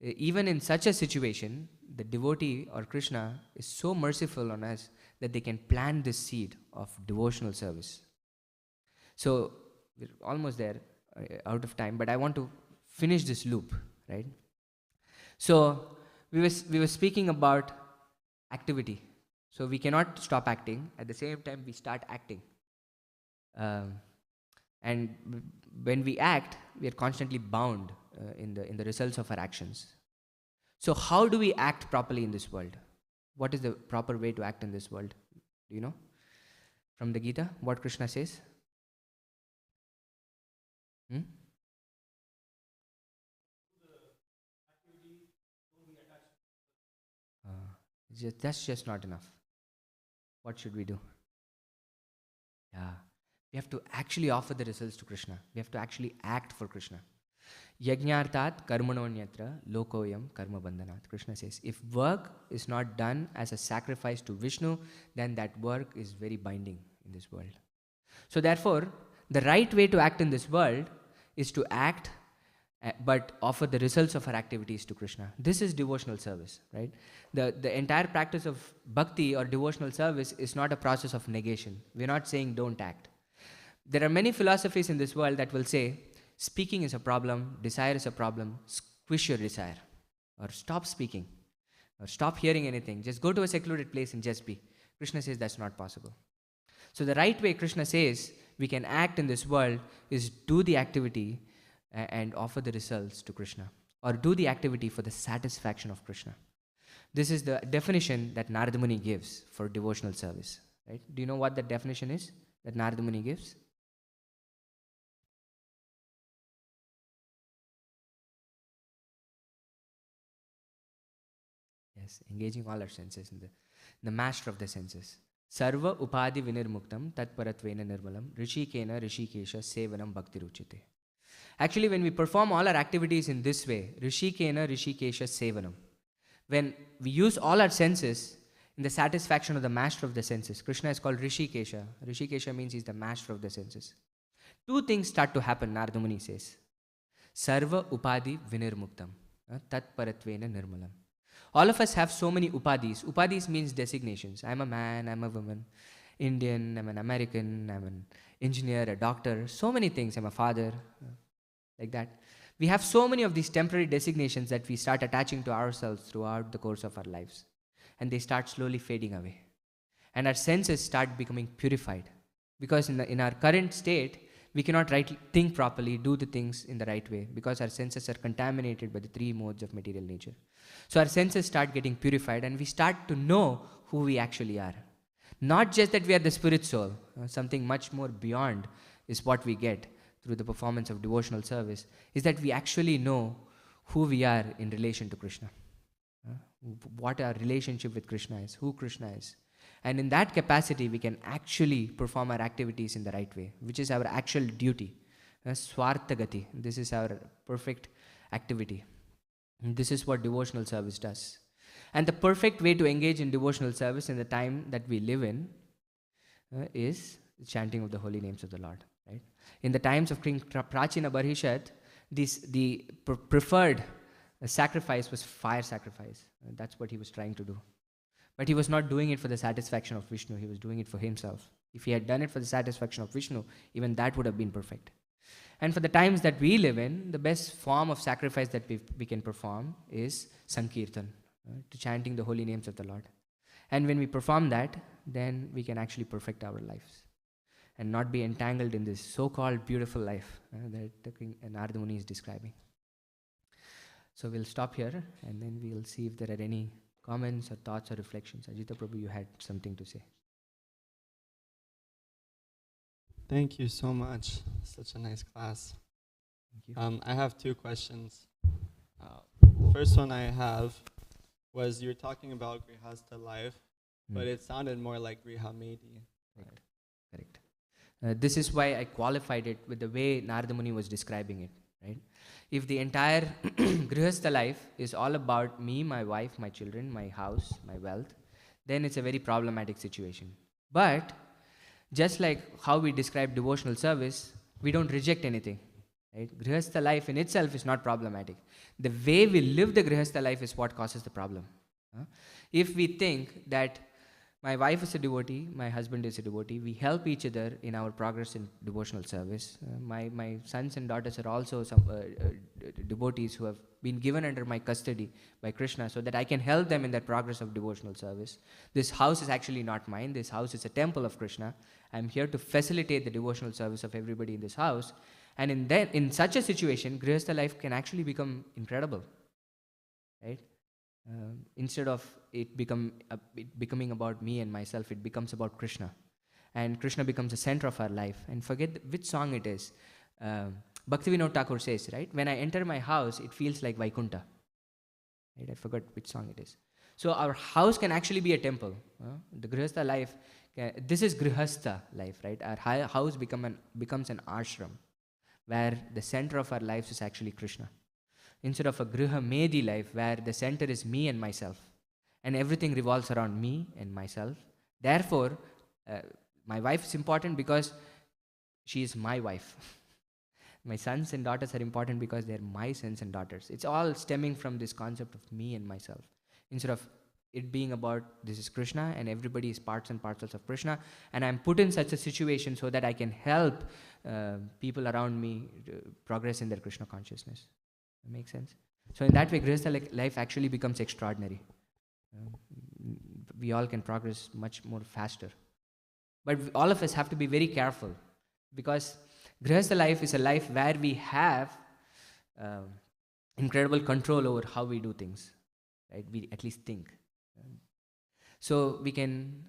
even in such a situation, the devotee or Krishna is so merciful on us that they can plant this seed of devotional service. So, we're almost there, out of time, but I want to finish this loop, right? So, we were speaking about activity. So we cannot stop acting. At the same time, we start acting. And when we act, we are constantly bound in the results of our actions. So how do we act properly in this world? What is the proper way to act in this world? Do you know? From the Gita, what Krishna says? Hmm? That's just not enough. What should we do? Yeah. We have to actually offer the results to Krishna. We have to actually act for Krishna. Yajnartat karmanonyatra lokoyam karma bandhanat. Krishna says, if work is not done as a sacrifice to Vishnu, then that work is very binding in this world. So therefore, the right way to act in this world is to act but offer the results of our activities to Krishna. This is devotional service, right? The entire practice of bhakti or devotional service is not a process of negation. We're not saying don't act. There are many philosophies in this world that will say, speaking is a problem, desire is a problem, squish your desire, or stop speaking, or stop hearing anything, just go to a secluded place and just be. Krishna says that's not possible. So the right way Krishna says we can act in this world is do the activity and offer the results to Krishna, or do the activity for the satisfaction of Krishna. This is the definition that Narada Muni gives for devotional service. Right? Do you know what the definition is that Narada Muni gives? Yes, engaging all our senses in the master of the senses. Sarva upadi vinirmuktam tatparatvena nirmalam rishikena rishikesha sevanam bhakti ruchite. Actually, when we perform all our activities in this way, rishikena rishikesha sevanam, when we use all our senses in the satisfaction of the master of the senses, Krishna is called Rishikesha. Rishikesha means he's the master of the senses. Two things start to happen, Narada Muni says. Sarva upadi vinirmuktam tatparatvena nirmalam. All of us have so many upadis. Upadis means designations. I'm a man, I'm a woman, Indian, I'm an American, I'm an engineer, a doctor, so many things, I'm a father, like that. We have so many of these temporary designations that we start attaching to ourselves throughout the course of our lives. And they start slowly fading away. And our senses start becoming purified. Because in our current state, we cannot think properly, do the things in the right way, because our senses are contaminated by the three modes of material nature. So our senses start getting purified and we start to know who we actually are. Not just that we are the spirit soul, something much more beyond is what we get through the performance of devotional service, is that we actually know who we are in relation to Krishna. What our relationship with Krishna is, who Krishna is. And in that capacity, we can actually perform our activities in the right way, which is our actual duty. Swartagati. This is our perfect activity. And this is what devotional service does. And the perfect way to engage in devotional service in the time that we live in is the chanting of the holy names of the Lord. Right? In the times of King Prachina Barhishat, the preferred sacrifice was fire sacrifice. That's what he was trying to do. But he was not doing it for the satisfaction of Vishnu. He was doing it for himself. If he had done it for the satisfaction of Vishnu, even that would have been perfect. And for the times that we live in, the best form of sacrifice that we can perform is Sankirtan, to chanting the holy names of the Lord. And when we perform that, then we can actually perfect our lives and not be entangled in this so-called beautiful life that the King Narada Muni is describing. So we'll stop here and then we'll see if there are any comments or thoughts or reflections. Ajita Prabhu, you had something to say. Thank you so much. Such a nice class. Thank you. I have two questions. First one I have was, you were talking about Grihastha life, but it sounded more like Griha Medi. Correct. This is why I qualified it with the way Narada Muni was describing it. Right? If the entire Grihastha life is all about me, my wife, my children, my house, my wealth, then it's a very problematic situation. But just like how we describe devotional service, we don't reject anything. Right? Grihastha life in itself is not problematic. The way we live the Grihastha life is what causes the problem. If we think that my wife is a devotee, my husband is a devotee, we help each other in our progress in devotional service. My sons and daughters are also some devotees who have been given under my custody by Krishna so that I can help them in their progress of devotional service. This house is actually not mine. This house is a temple of Krishna. I'm here to facilitate the devotional service of everybody in this house. And in such a situation, Grihastha life can actually become incredible. Right? Instead of it becoming about me and myself, it becomes about Krishna. And Krishna becomes the center of our life. And forget which song it is. Bhaktivinoda Thakur says, right? When I enter my house, it feels like Vaikuntha. Right? I forgot which song it is. So our house can actually be a temple. The Grihastha life, this is Grihastha life, right? Our house becomes an ashram, where the center of our lives is actually Krishna. Instead of a Griha Medi life, where the center is me and myself, and everything revolves around me and myself. Therefore, my wife is important because she is my wife. My sons and daughters are important because they're my sons and daughters. It's all stemming from this concept of me and myself. Instead of it being about this is Krishna and everybody is parts and parcels of Krishna, and I'm put in such a situation so that I can help people around me progress in their Krishna consciousness. That makes sense? So in that way, Grihastha life actually becomes extraordinary. We all can progress much more faster. But all of us have to be very careful, because Grihastha life is a life where we have incredible control over how we do things, right? We at least think. So we can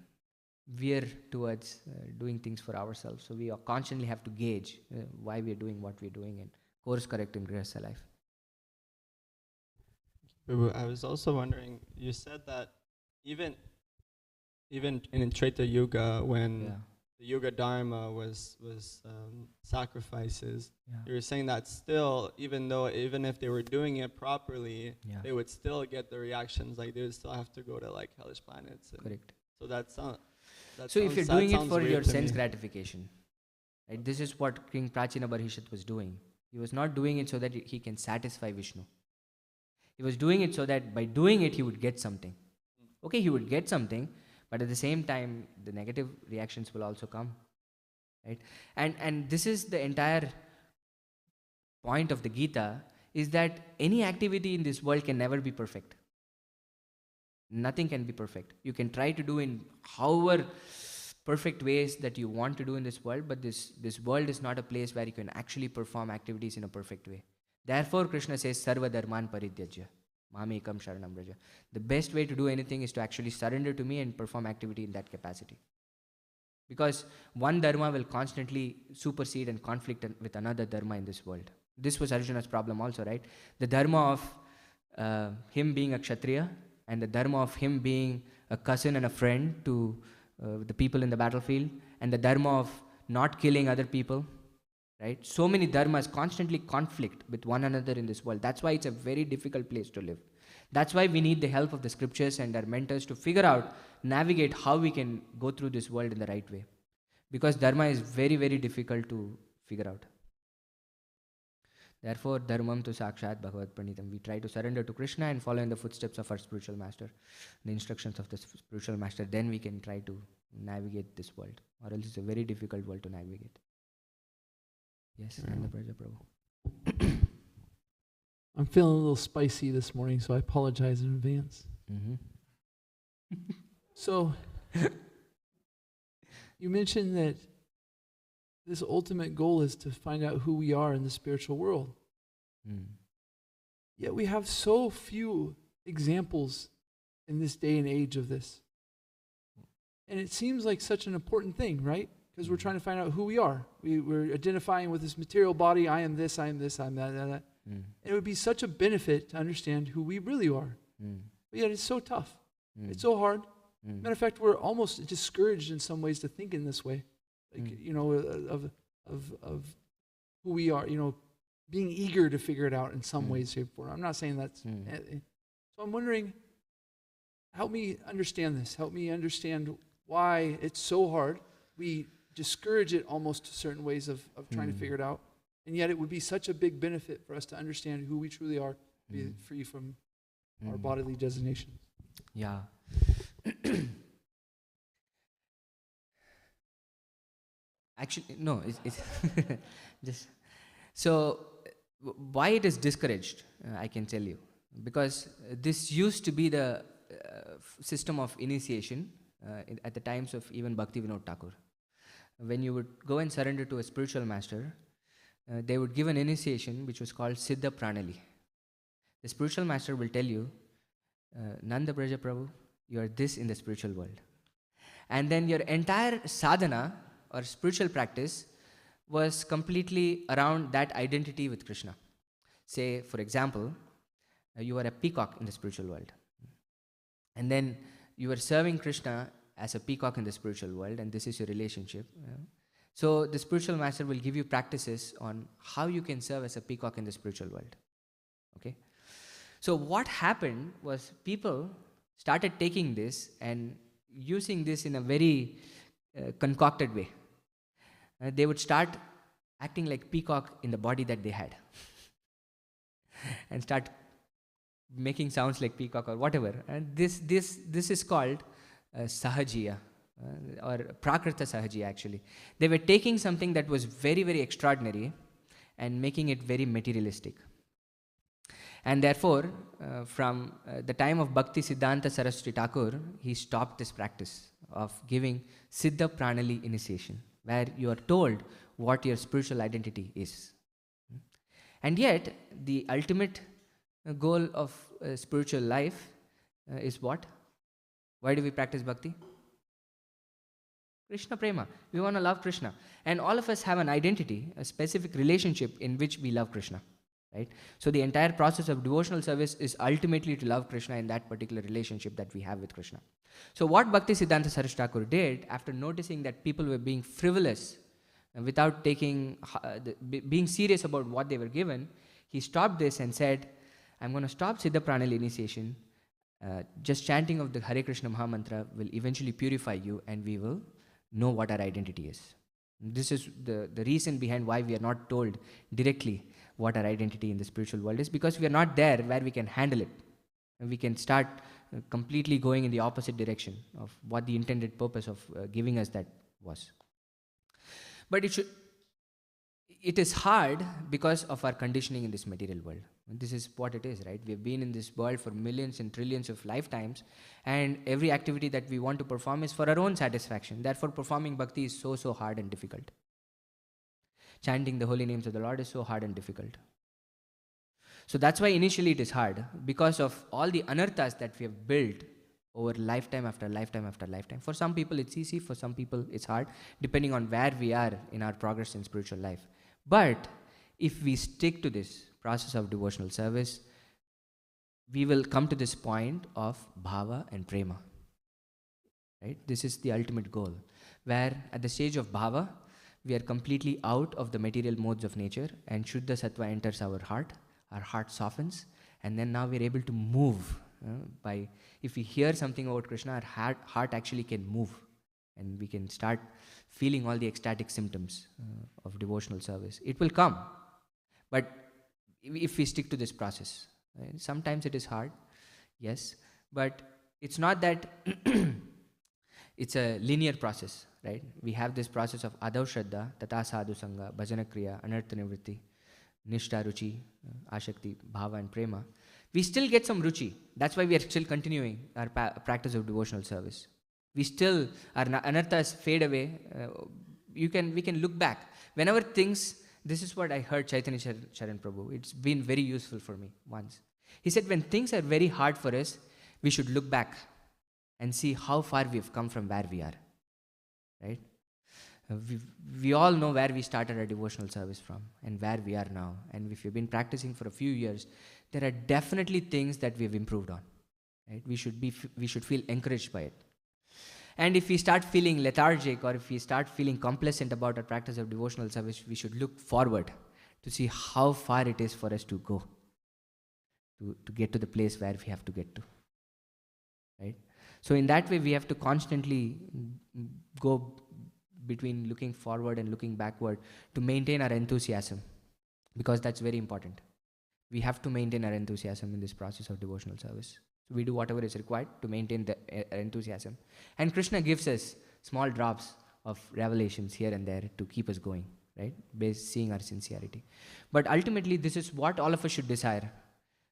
veer towards doing things for ourselves. So we constantly have to gauge why we are doing what we are doing and course correct in Grihastha life. Prabhu, I was also wondering, you said that even in Treta Yuga, when the Yuga Dharma was sacrifices, you were saying that still, even if they were doing it properly, they would still get the reactions, like they would still have to go to like hellish planets. Correct. So so if you're doing it for your sense gratification, right? This is what King Prachina Barhishat was doing. He was not doing it so that he can satisfy Vishnu. He was doing it so that by doing it, he would get something. Okay, he would get something, but at the same time, the negative reactions will also come, right? And this is the entire point of the Gita, is that any activity in this world can never be perfect. Nothing can be perfect. You can try to do in however perfect ways that you want to do in this world, but this world is not a place where you can actually perform activities in a perfect way. Therefore, Krishna says, Sarva Dharman Parityajya, Mamekam Sharanam Braja. The best way to do anything is to actually surrender to me and perform activity in that capacity. Because one dharma will constantly supersede and conflict with another dharma in this world. This was Arjuna's problem also, right? The dharma of him being a Kshatriya and the dharma of him being a cousin and a friend to the people in the battlefield, and the dharma of not killing other people. Right? So many dharmas constantly conflict with one another in this world. That's why it's a very difficult place to live. That's why we need the help of the scriptures and our mentors to figure out, navigate how we can go through this world in the right way. Because dharma is very, very difficult to figure out. Therefore, dharmam tu sakshat bhagavad pranitam. We try to surrender to Krishna and follow in the footsteps of our spiritual master, the instructions of the spiritual master. Then we can try to navigate this world. Or else it's a very difficult world to navigate. Yes, Nanda Praja Prabhu. I'm feeling a little spicy this morning, so I apologize in advance. So, you mentioned that this ultimate goal is to find out who we are in the spiritual world. Yet we have so few examples in this day and age of this. And it seems like such an important thing, right? Because we're trying to find out who we are. We're identifying with this material body. I am this, I am this, I am that. And it would be such a benefit to understand who we really are. But yet it's so tough. It's so hard. Matter of fact, we're almost discouraged in some ways to think in this way. Like, of who we are, being eager to figure it out in some ways, shape, or form. I'm not saying that's... So I'm wondering, help me understand this. Help me understand why it's so hard. We discourage it almost to certain ways of trying to figure it out. And yet it would be such a big benefit for us to understand who we truly are, be free from our bodily designations. Yeah. Actually, no, it's just... So, why it is discouraged, I can tell you. Because this used to be the system of initiation at the times of even Bhaktivinoda Thakur. When you would go and surrender to a spiritual master, they would give an initiation which was called Siddha Pranali. The spiritual master will tell you, Nanda Braja Prabhu, you are this in the spiritual world. And then your entire sadhana or spiritual practice was completely around that identity with Krishna. Say, for example, you are a peacock in the spiritual world, and then you are serving Krishna as a peacock in the spiritual world, and this is your relationship. So the spiritual master will give you practices on how you can serve as a peacock in the spiritual world. Okay? So what happened was people started taking this and using this in a very concocted way. They would start acting like peacock in the body that they had and start making sounds like peacock or whatever. And this is called sahajiya or prakrita sahajiya actually. They were taking something that was very, very extraordinary and making it very materialistic. And therefore, from the time of Bhakti Siddhanta Saraswati Thakur, he stopped this practice of giving Siddha Pranali initiation, where you are told what your spiritual identity is. And yet, the ultimate goal of spiritual life is what? Why do we practice bhakti? Krishna Prema. We want to love Krishna. And all of us have an identity, a specific relationship in which we love Krishna. Right? So the entire process of devotional service is ultimately to love Krishna in that particular relationship that we have with Krishna. So what Bhakti Siddhanta Saraswati Thakur did, after noticing that people were being frivolous, without taking, being serious about what they were given, he stopped this and said, I'm going to stop Siddha Pranali initiation. Just chanting of the Hare Krishna Mahamantra will eventually purify you, and we will know what our identity is. This is the reason behind why we are not told directly what our identity in the spiritual world is, because we are not there where we can handle it. And we can start completely going in the opposite direction of what the intended purpose of giving us that was. But it is hard because of our conditioning in this material world. And this is what it is, right? We have been in this world for millions and trillions of lifetimes, and every activity that we want to perform is for our own satisfaction. Therefore, performing bhakti is so hard and difficult. Chanting the holy names of the Lord is so hard and difficult. So that's why initially it is hard, because of all the anarthas that we have built over lifetime after lifetime after lifetime. For some people it's easy, for some people it's hard, depending on where we are in our progress in spiritual life. But if we stick to this process of devotional service, we will come to this point of bhava and prema. Right? This is the ultimate goal, where at the stage of bhava, we are completely out of the material modes of nature, and Shuddha Sattva enters our heart softens, and then now we are able to move. If we hear something about Krishna, our heart actually can move, and we can start feeling all the ecstatic symptoms of devotional service. It will come, but if we stick to this process, right? Sometimes it is hard, yes, but it's not that it's a linear process, right? We have this process of Adav Shraddha, Tata Sadhu Sangha, Bhajana Kriya, Anartha Nivritti, Nishta Ruchi, Ashakti, Bhava and Prema. We still get some Ruchi. That's why we are still continuing our practice of devotional service. We still, our anarthas fade away. We can look back. Whenever things, this is what I heard Chaitanya Charan Prabhu. It's been very useful for me once. He said, when things are very hard for us, we should look back and see how far we have come from where we are. Right? We all know where we started our devotional service from and where we are now. And if you've been practicing for a few years, there are definitely things that we have improved on. Right? We should feel encouraged by it. And if we start feeling lethargic, or if we start feeling complacent about our practice of devotional service, we should look forward to see how far it is for us to go, to get to the place where we have to get to. Right? So in that way, we have to constantly go between looking forward and looking backward to maintain our enthusiasm, because that's very important. We have to maintain our enthusiasm in this process of devotional service. So we do whatever is required to maintain the enthusiasm. And Krishna gives us small drops of revelations here and there to keep us going, right? Seeing our sincerity. But ultimately, this is what all of us should desire.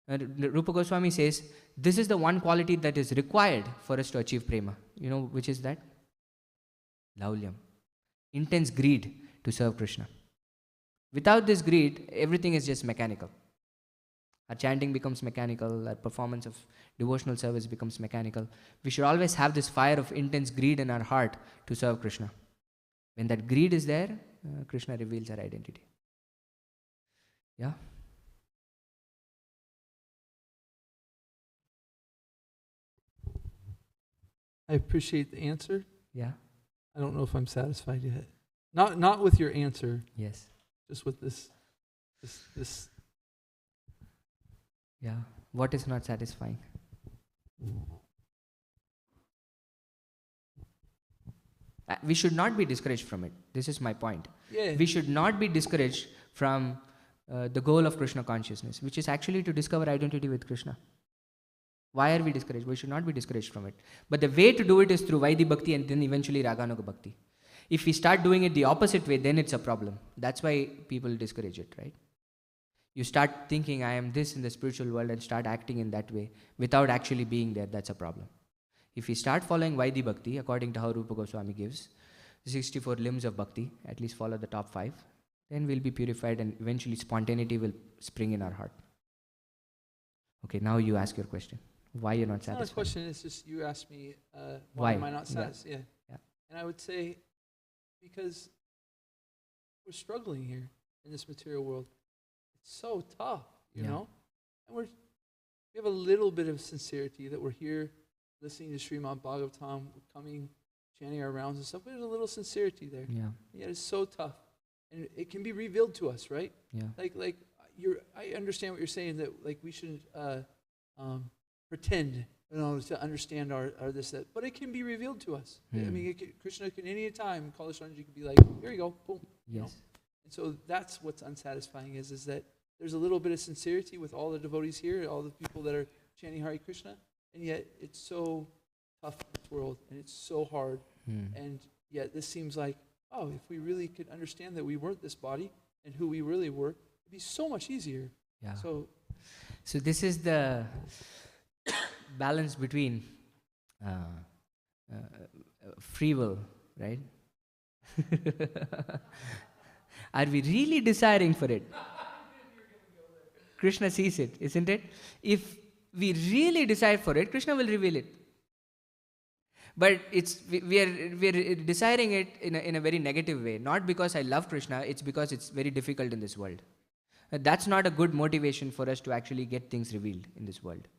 Rupa Goswami says, this is the one quality that is required for us to achieve prema. You know which is that? Laulyam. Intense greed to serve Krishna. Without this greed, everything is just mechanical. Our chanting becomes mechanical, our performance of devotional service becomes mechanical. We should always have this fire of intense greed in our heart to serve Krishna. When that greed is there, Krishna reveals her identity. Yeah? I appreciate the answer. Yeah? I don't know if I'm satisfied yet. Not with your answer, Yes. just with this. Yeah. What is not satisfying? We should not be discouraged from it. This is my point. Yeah. We should not be discouraged from the goal of Krishna consciousness, which is actually to discover identity with Krishna. Why are we discouraged? We should not be discouraged from it. But the way to do it is through Vaidhi Bhakti and then eventually Raganuga Bhakti. If we start doing it the opposite way, then it's a problem. That's why people discourage it, right? You start thinking, I am this in the spiritual world, and start acting in that way without actually being there. That's a problem. If we start following Vaidhi Bhakti, according to how Rupa Goswami gives, the 64 limbs of Bhakti, at least follow the top 5, then we'll be purified and eventually spontaneity will spring in our heart. Okay, now you ask your question. Why you're not It's not a satisfied? question, it's just you asked me, why Why? am I not satisfied? Yeah. Yeah. Yeah. And I would say, because we're struggling here in this material world. It's so tough, you Yeah. know? And we have a little bit of sincerity that we're here listening to Srimad Bhagavatam, we're coming, chanting our rounds and stuff, but there's a little sincerity there. Yeah, Yet it's so tough. And it can be revealed to us, right? yeah, Like I understand what you're saying, that like we shouldn't pretend, you know, to understand our this, that, but it can be revealed to us. I mean, Krishna can any time, Kalashranji could be like, here you go, boom. You know? yes, And so that's what's unsatisfying is that there's a little bit of sincerity with all the devotees here, all the people that are chanting Hare Krishna, and yet it's so tough in this world, and it's so hard, and yet this seems like, oh, if we really could understand that we weren't this body and who we really were, it'd be so much easier. yeah. So this is the balance between free will, right? Are we really desiring for it? Krishna sees it, isn't it? If we really desire for it, Krishna will reveal it. But we are desiring it in a very negative way. Not because I love Krishna, it's because it's very difficult in this world. That's not a good motivation for us to actually get things revealed in this world,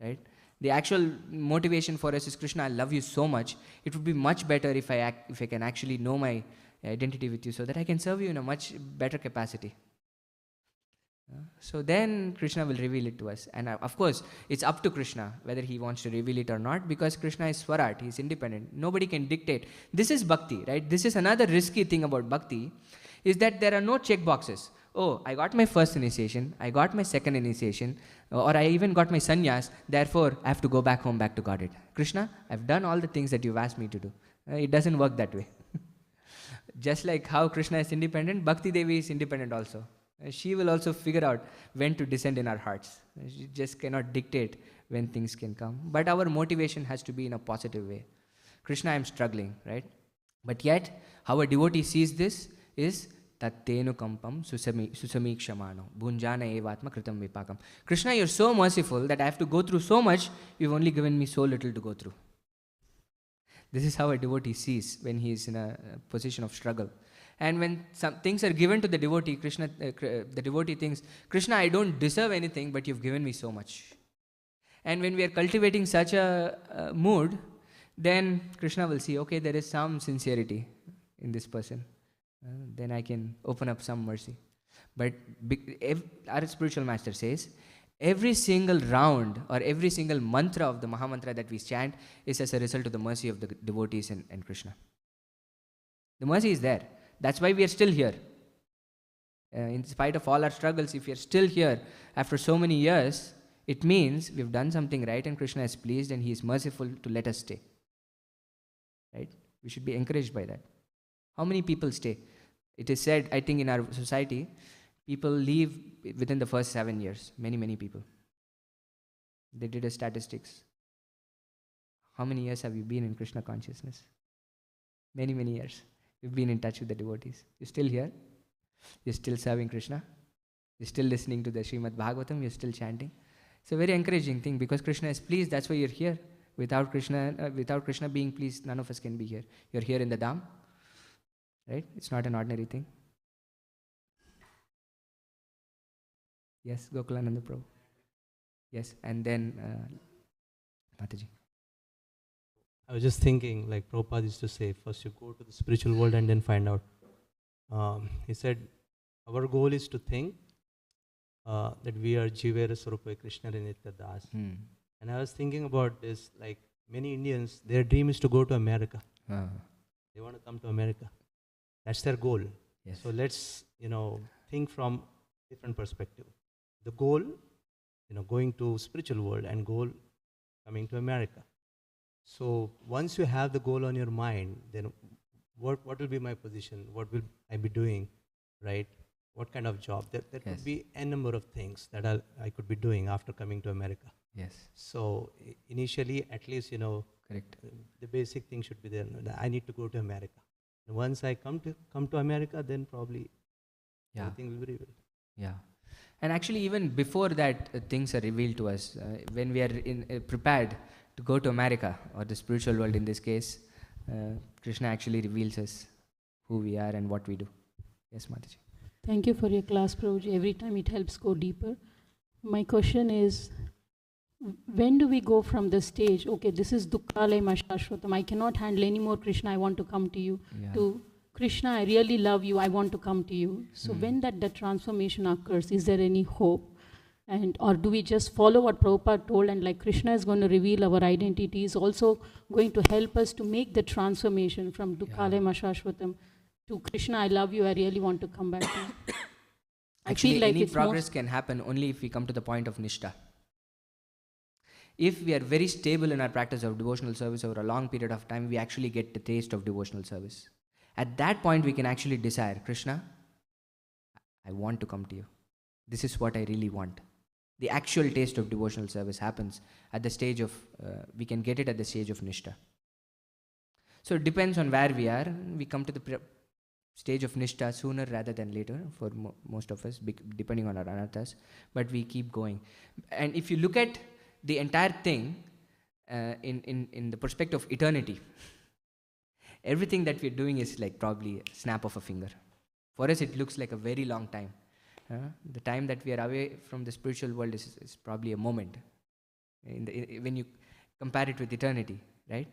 right? The actual motivation for us is, Krishna, I love you so much. It would be much better if I can actually know my identity with you, so that I can serve you in a much better capacity. So then Krishna will reveal it to us. And of course, it's up to Krishna whether he wants to reveal it or not, because Krishna is Swarat, he is independent. Nobody can dictate. This is bhakti, right? This is another risky thing about bhakti, is that there are no check boxes. Oh, I got my first initiation, I got my second initiation, or I even got my sannyas, therefore I have to go back home, back to Godhead. Krishna, I've done all the things that you've asked me to do. It doesn't work that way. Just like how Krishna is independent, Bhakti Devi is independent also. She will also figure out when to descend in our hearts. She just cannot dictate when things can come. But our motivation has to be in a positive way. Krishna, I am struggling, right? But yet, how a devotee sees this is tattenu kampam susamikshamano bhunjana evatma kritam vipakam. Krishna, you're so merciful that I have to go through so much, you've only given me so little to go through. This is how a devotee sees when he is in a position of struggle. And when some things are given to the devotee, Krishna, the devotee thinks, Krishna, I don't deserve anything, but you've given me so much. And when we are cultivating such a mood, then Krishna will see, okay, there is some sincerity in this person. Then I can open up some mercy. But our spiritual master says, every single round or every single mantra of the Mahamantra that we chant is as a result of the mercy of the devotees and Krishna. The mercy is there. That's why we are still here. In spite of all our struggles, if we are still here after so many years, it means we've done something right and Krishna is pleased and he is merciful to let us stay. Right? We should be encouraged by that. How many people stay? It is said, I think in our society, people leave within the first 7 years. Many, many people. They did a statistics. How many years have you been in Krishna consciousness? Many, many years. You've been in touch with the devotees. You're still here. You're still serving Krishna. You're still listening to the Srimad Bhagavatam. You're still chanting. It's a very encouraging thing because Krishna is pleased. That's why you're here. Without Krishna being pleased, none of us can be here. You're here in the Dham. right? It's not an ordinary thing. Yes, Gokulananda Prabhu. Yes, and then Mataji. I was just thinking, like Prabhupada used to say, first you go to the spiritual world and then find out. He said, our goal is to think that we are Jivera Swarupa Krishna Nitya Das. And I was thinking about this, like many Indians, their dream is to go to America. They want to come to America. That's their goal. Yes. So let's, think from different perspective. The goal, going to spiritual world, and goal coming to America. So once you have the goal on your mind, then what will be my position? What will I be doing, right? What kind of job? There Yes. could be a number of things that I could be doing after coming to America. Yes. So initially, at least, Correct. the basic thing should be there. I need to go to America. And once I come to America, then probably everything will be revealed. Yeah. And actually, even before that, things are revealed to us. When we are prepared to go to America, or the spiritual world in this case, Krishna actually reveals us who we are and what we do. Yes, Mataji. Thank you for your class, Prabhuji. Every time it helps go deeper. My question is, when do we go from the stage, okay, this is Dukkhalaya Shashvatam, I cannot handle any more, Krishna, I want to come to you, to Krishna, I really love you, I want to come to you. So when that transformation occurs, is there any hope? And or do we just follow what Prabhupada told, and like Krishna is going to reveal our identity, is also going to help us to make the transformation from Dukkhalaya Shashvatam to Krishna, I love you, I really want to come back to you. Actually, feel like any it's progress can happen only if we come to the point of Nishta. If we are very stable in our practice of devotional service over a long period of time, we actually get the taste of devotional service. At that point, we can actually desire, Krishna, I want to come to you. This is what I really want. The actual taste of devotional service happens at the stage of, we can get it at the stage of Nishta. So it depends on where we are. We come to the stage of Nishta sooner rather than later for most of us, depending on our anarthas, but we keep going. And if you look at the entire thing in the perspective of eternity, everything that we're doing is like probably a snap of a finger. For us, it looks like a very long time. The time that we are away from the spiritual world is probably a moment when you compare it with eternity, right?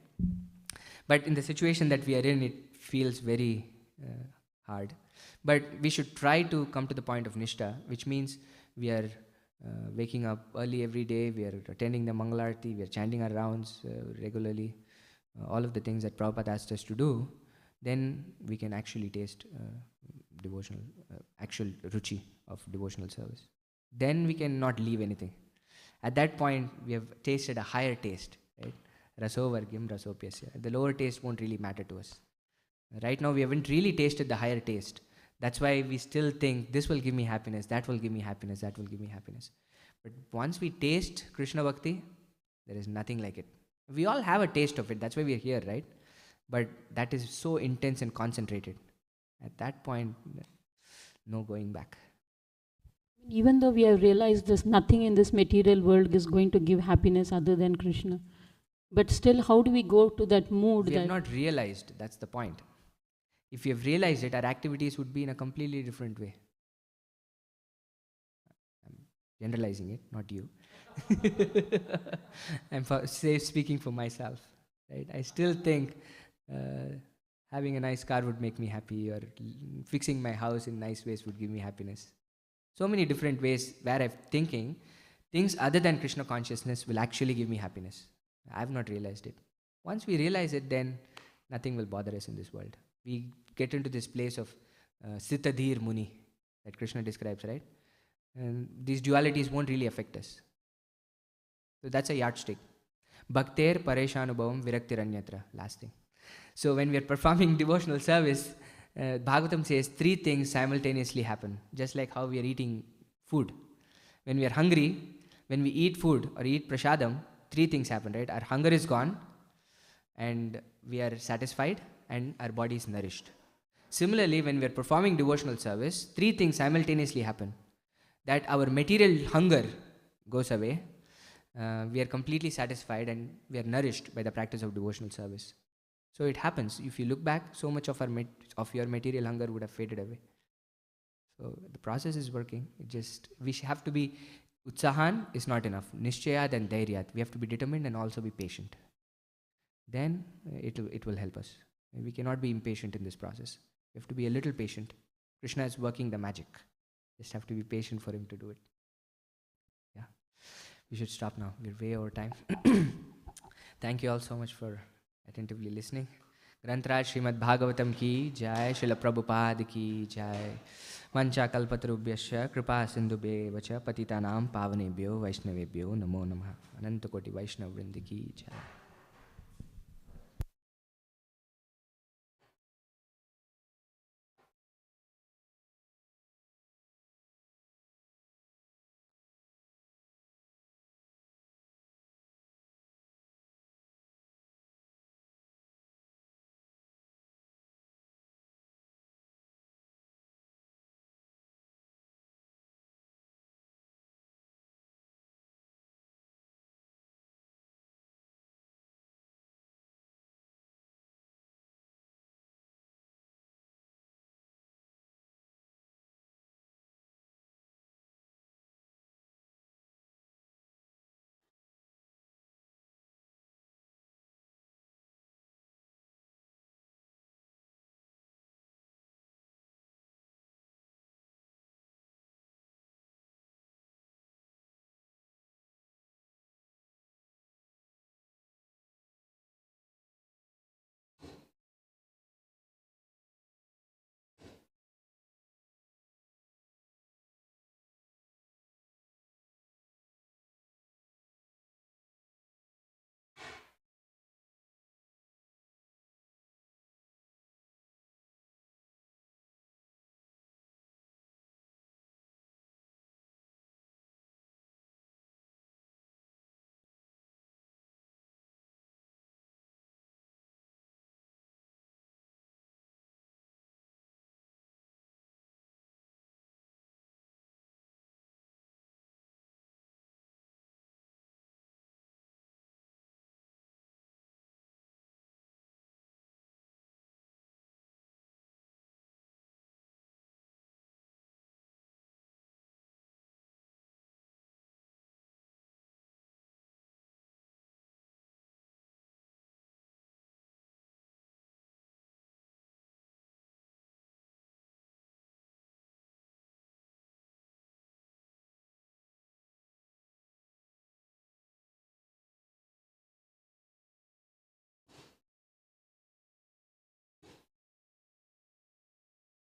But in the situation that we are in, it feels very hard. But we should try to come to the point of Nishta, which means we are waking up early every day, we are attending the Mangalarti, we are chanting our rounds regularly, all of the things that Prabhupada asked us to do, then we can actually taste devotional, actual ruchi of devotional service. Then we cannot leave anything. At that point, we have tasted a higher taste, right? Raso vargyam rasopyasya. The lower taste won't really matter to us. Right now, we haven't really tasted the higher taste. That's why we still think this will give me happiness, that will give me happiness, that will give me happiness. But once we taste Krishna Bhakti, there is nothing like it. We all have a taste of it. That's why we are here, right? But that is so intense and concentrated. At that point, no going back. Even though we have realized there's nothing in this material world is going to give happiness other than Krishna, but still, how do we go to that mood? We have not realized, that's the point. If we have realized it, our activities would be in a completely different way. I'm generalizing it, not you. I'm speaking for myself, right? I still think having a nice car would make me happy, or fixing my house in nice ways would give me happiness. So many different ways where I'm thinking things other than Krishna consciousness will actually give me happiness. I have not realized it. Once we realize it, then nothing will bother us in this world. We get into this place of Sitadhir Muni that Krishna describes, right? And these dualities won't really affect us. So that's a yardstick. Bhakter Pareshanubhavam Viraktiranyatra. Last thing. So when we are performing devotional service, Bhagavatam says 3 things simultaneously happen, just like how we are eating food. When we are hungry, when we eat food or eat prasadam, 3 things happen, right? Our hunger is gone, and we are satisfied, and our body is nourished. Similarly, when we are performing devotional service, 3 things simultaneously happen. That our material hunger goes away, we are completely satisfied, and we are nourished by the practice of devotional service. So it happens. If you look back, so much of of your material hunger would have faded away. So the process is working. We have to be, utsahan is not enough. Nishchayat and dhairyat. We have to be determined and also be patient. Then it will help us. We cannot be impatient in this process. We have to be a little patient. Krishna is working the magic. Just have to be patient for him to do it. Yeah. We should stop now. We're way over time. Thank you all so much for attentively listening. Grantraj Srimad Bhagavatam ki jai, Srila Prabhupada ki jai. Mancha kalpatarubhyasya kripa sindhubhe vacha patitanam pavanebhyo vaishnavebhyo namo namaha. Anantakoti Vaishnav Vrindi ki jai.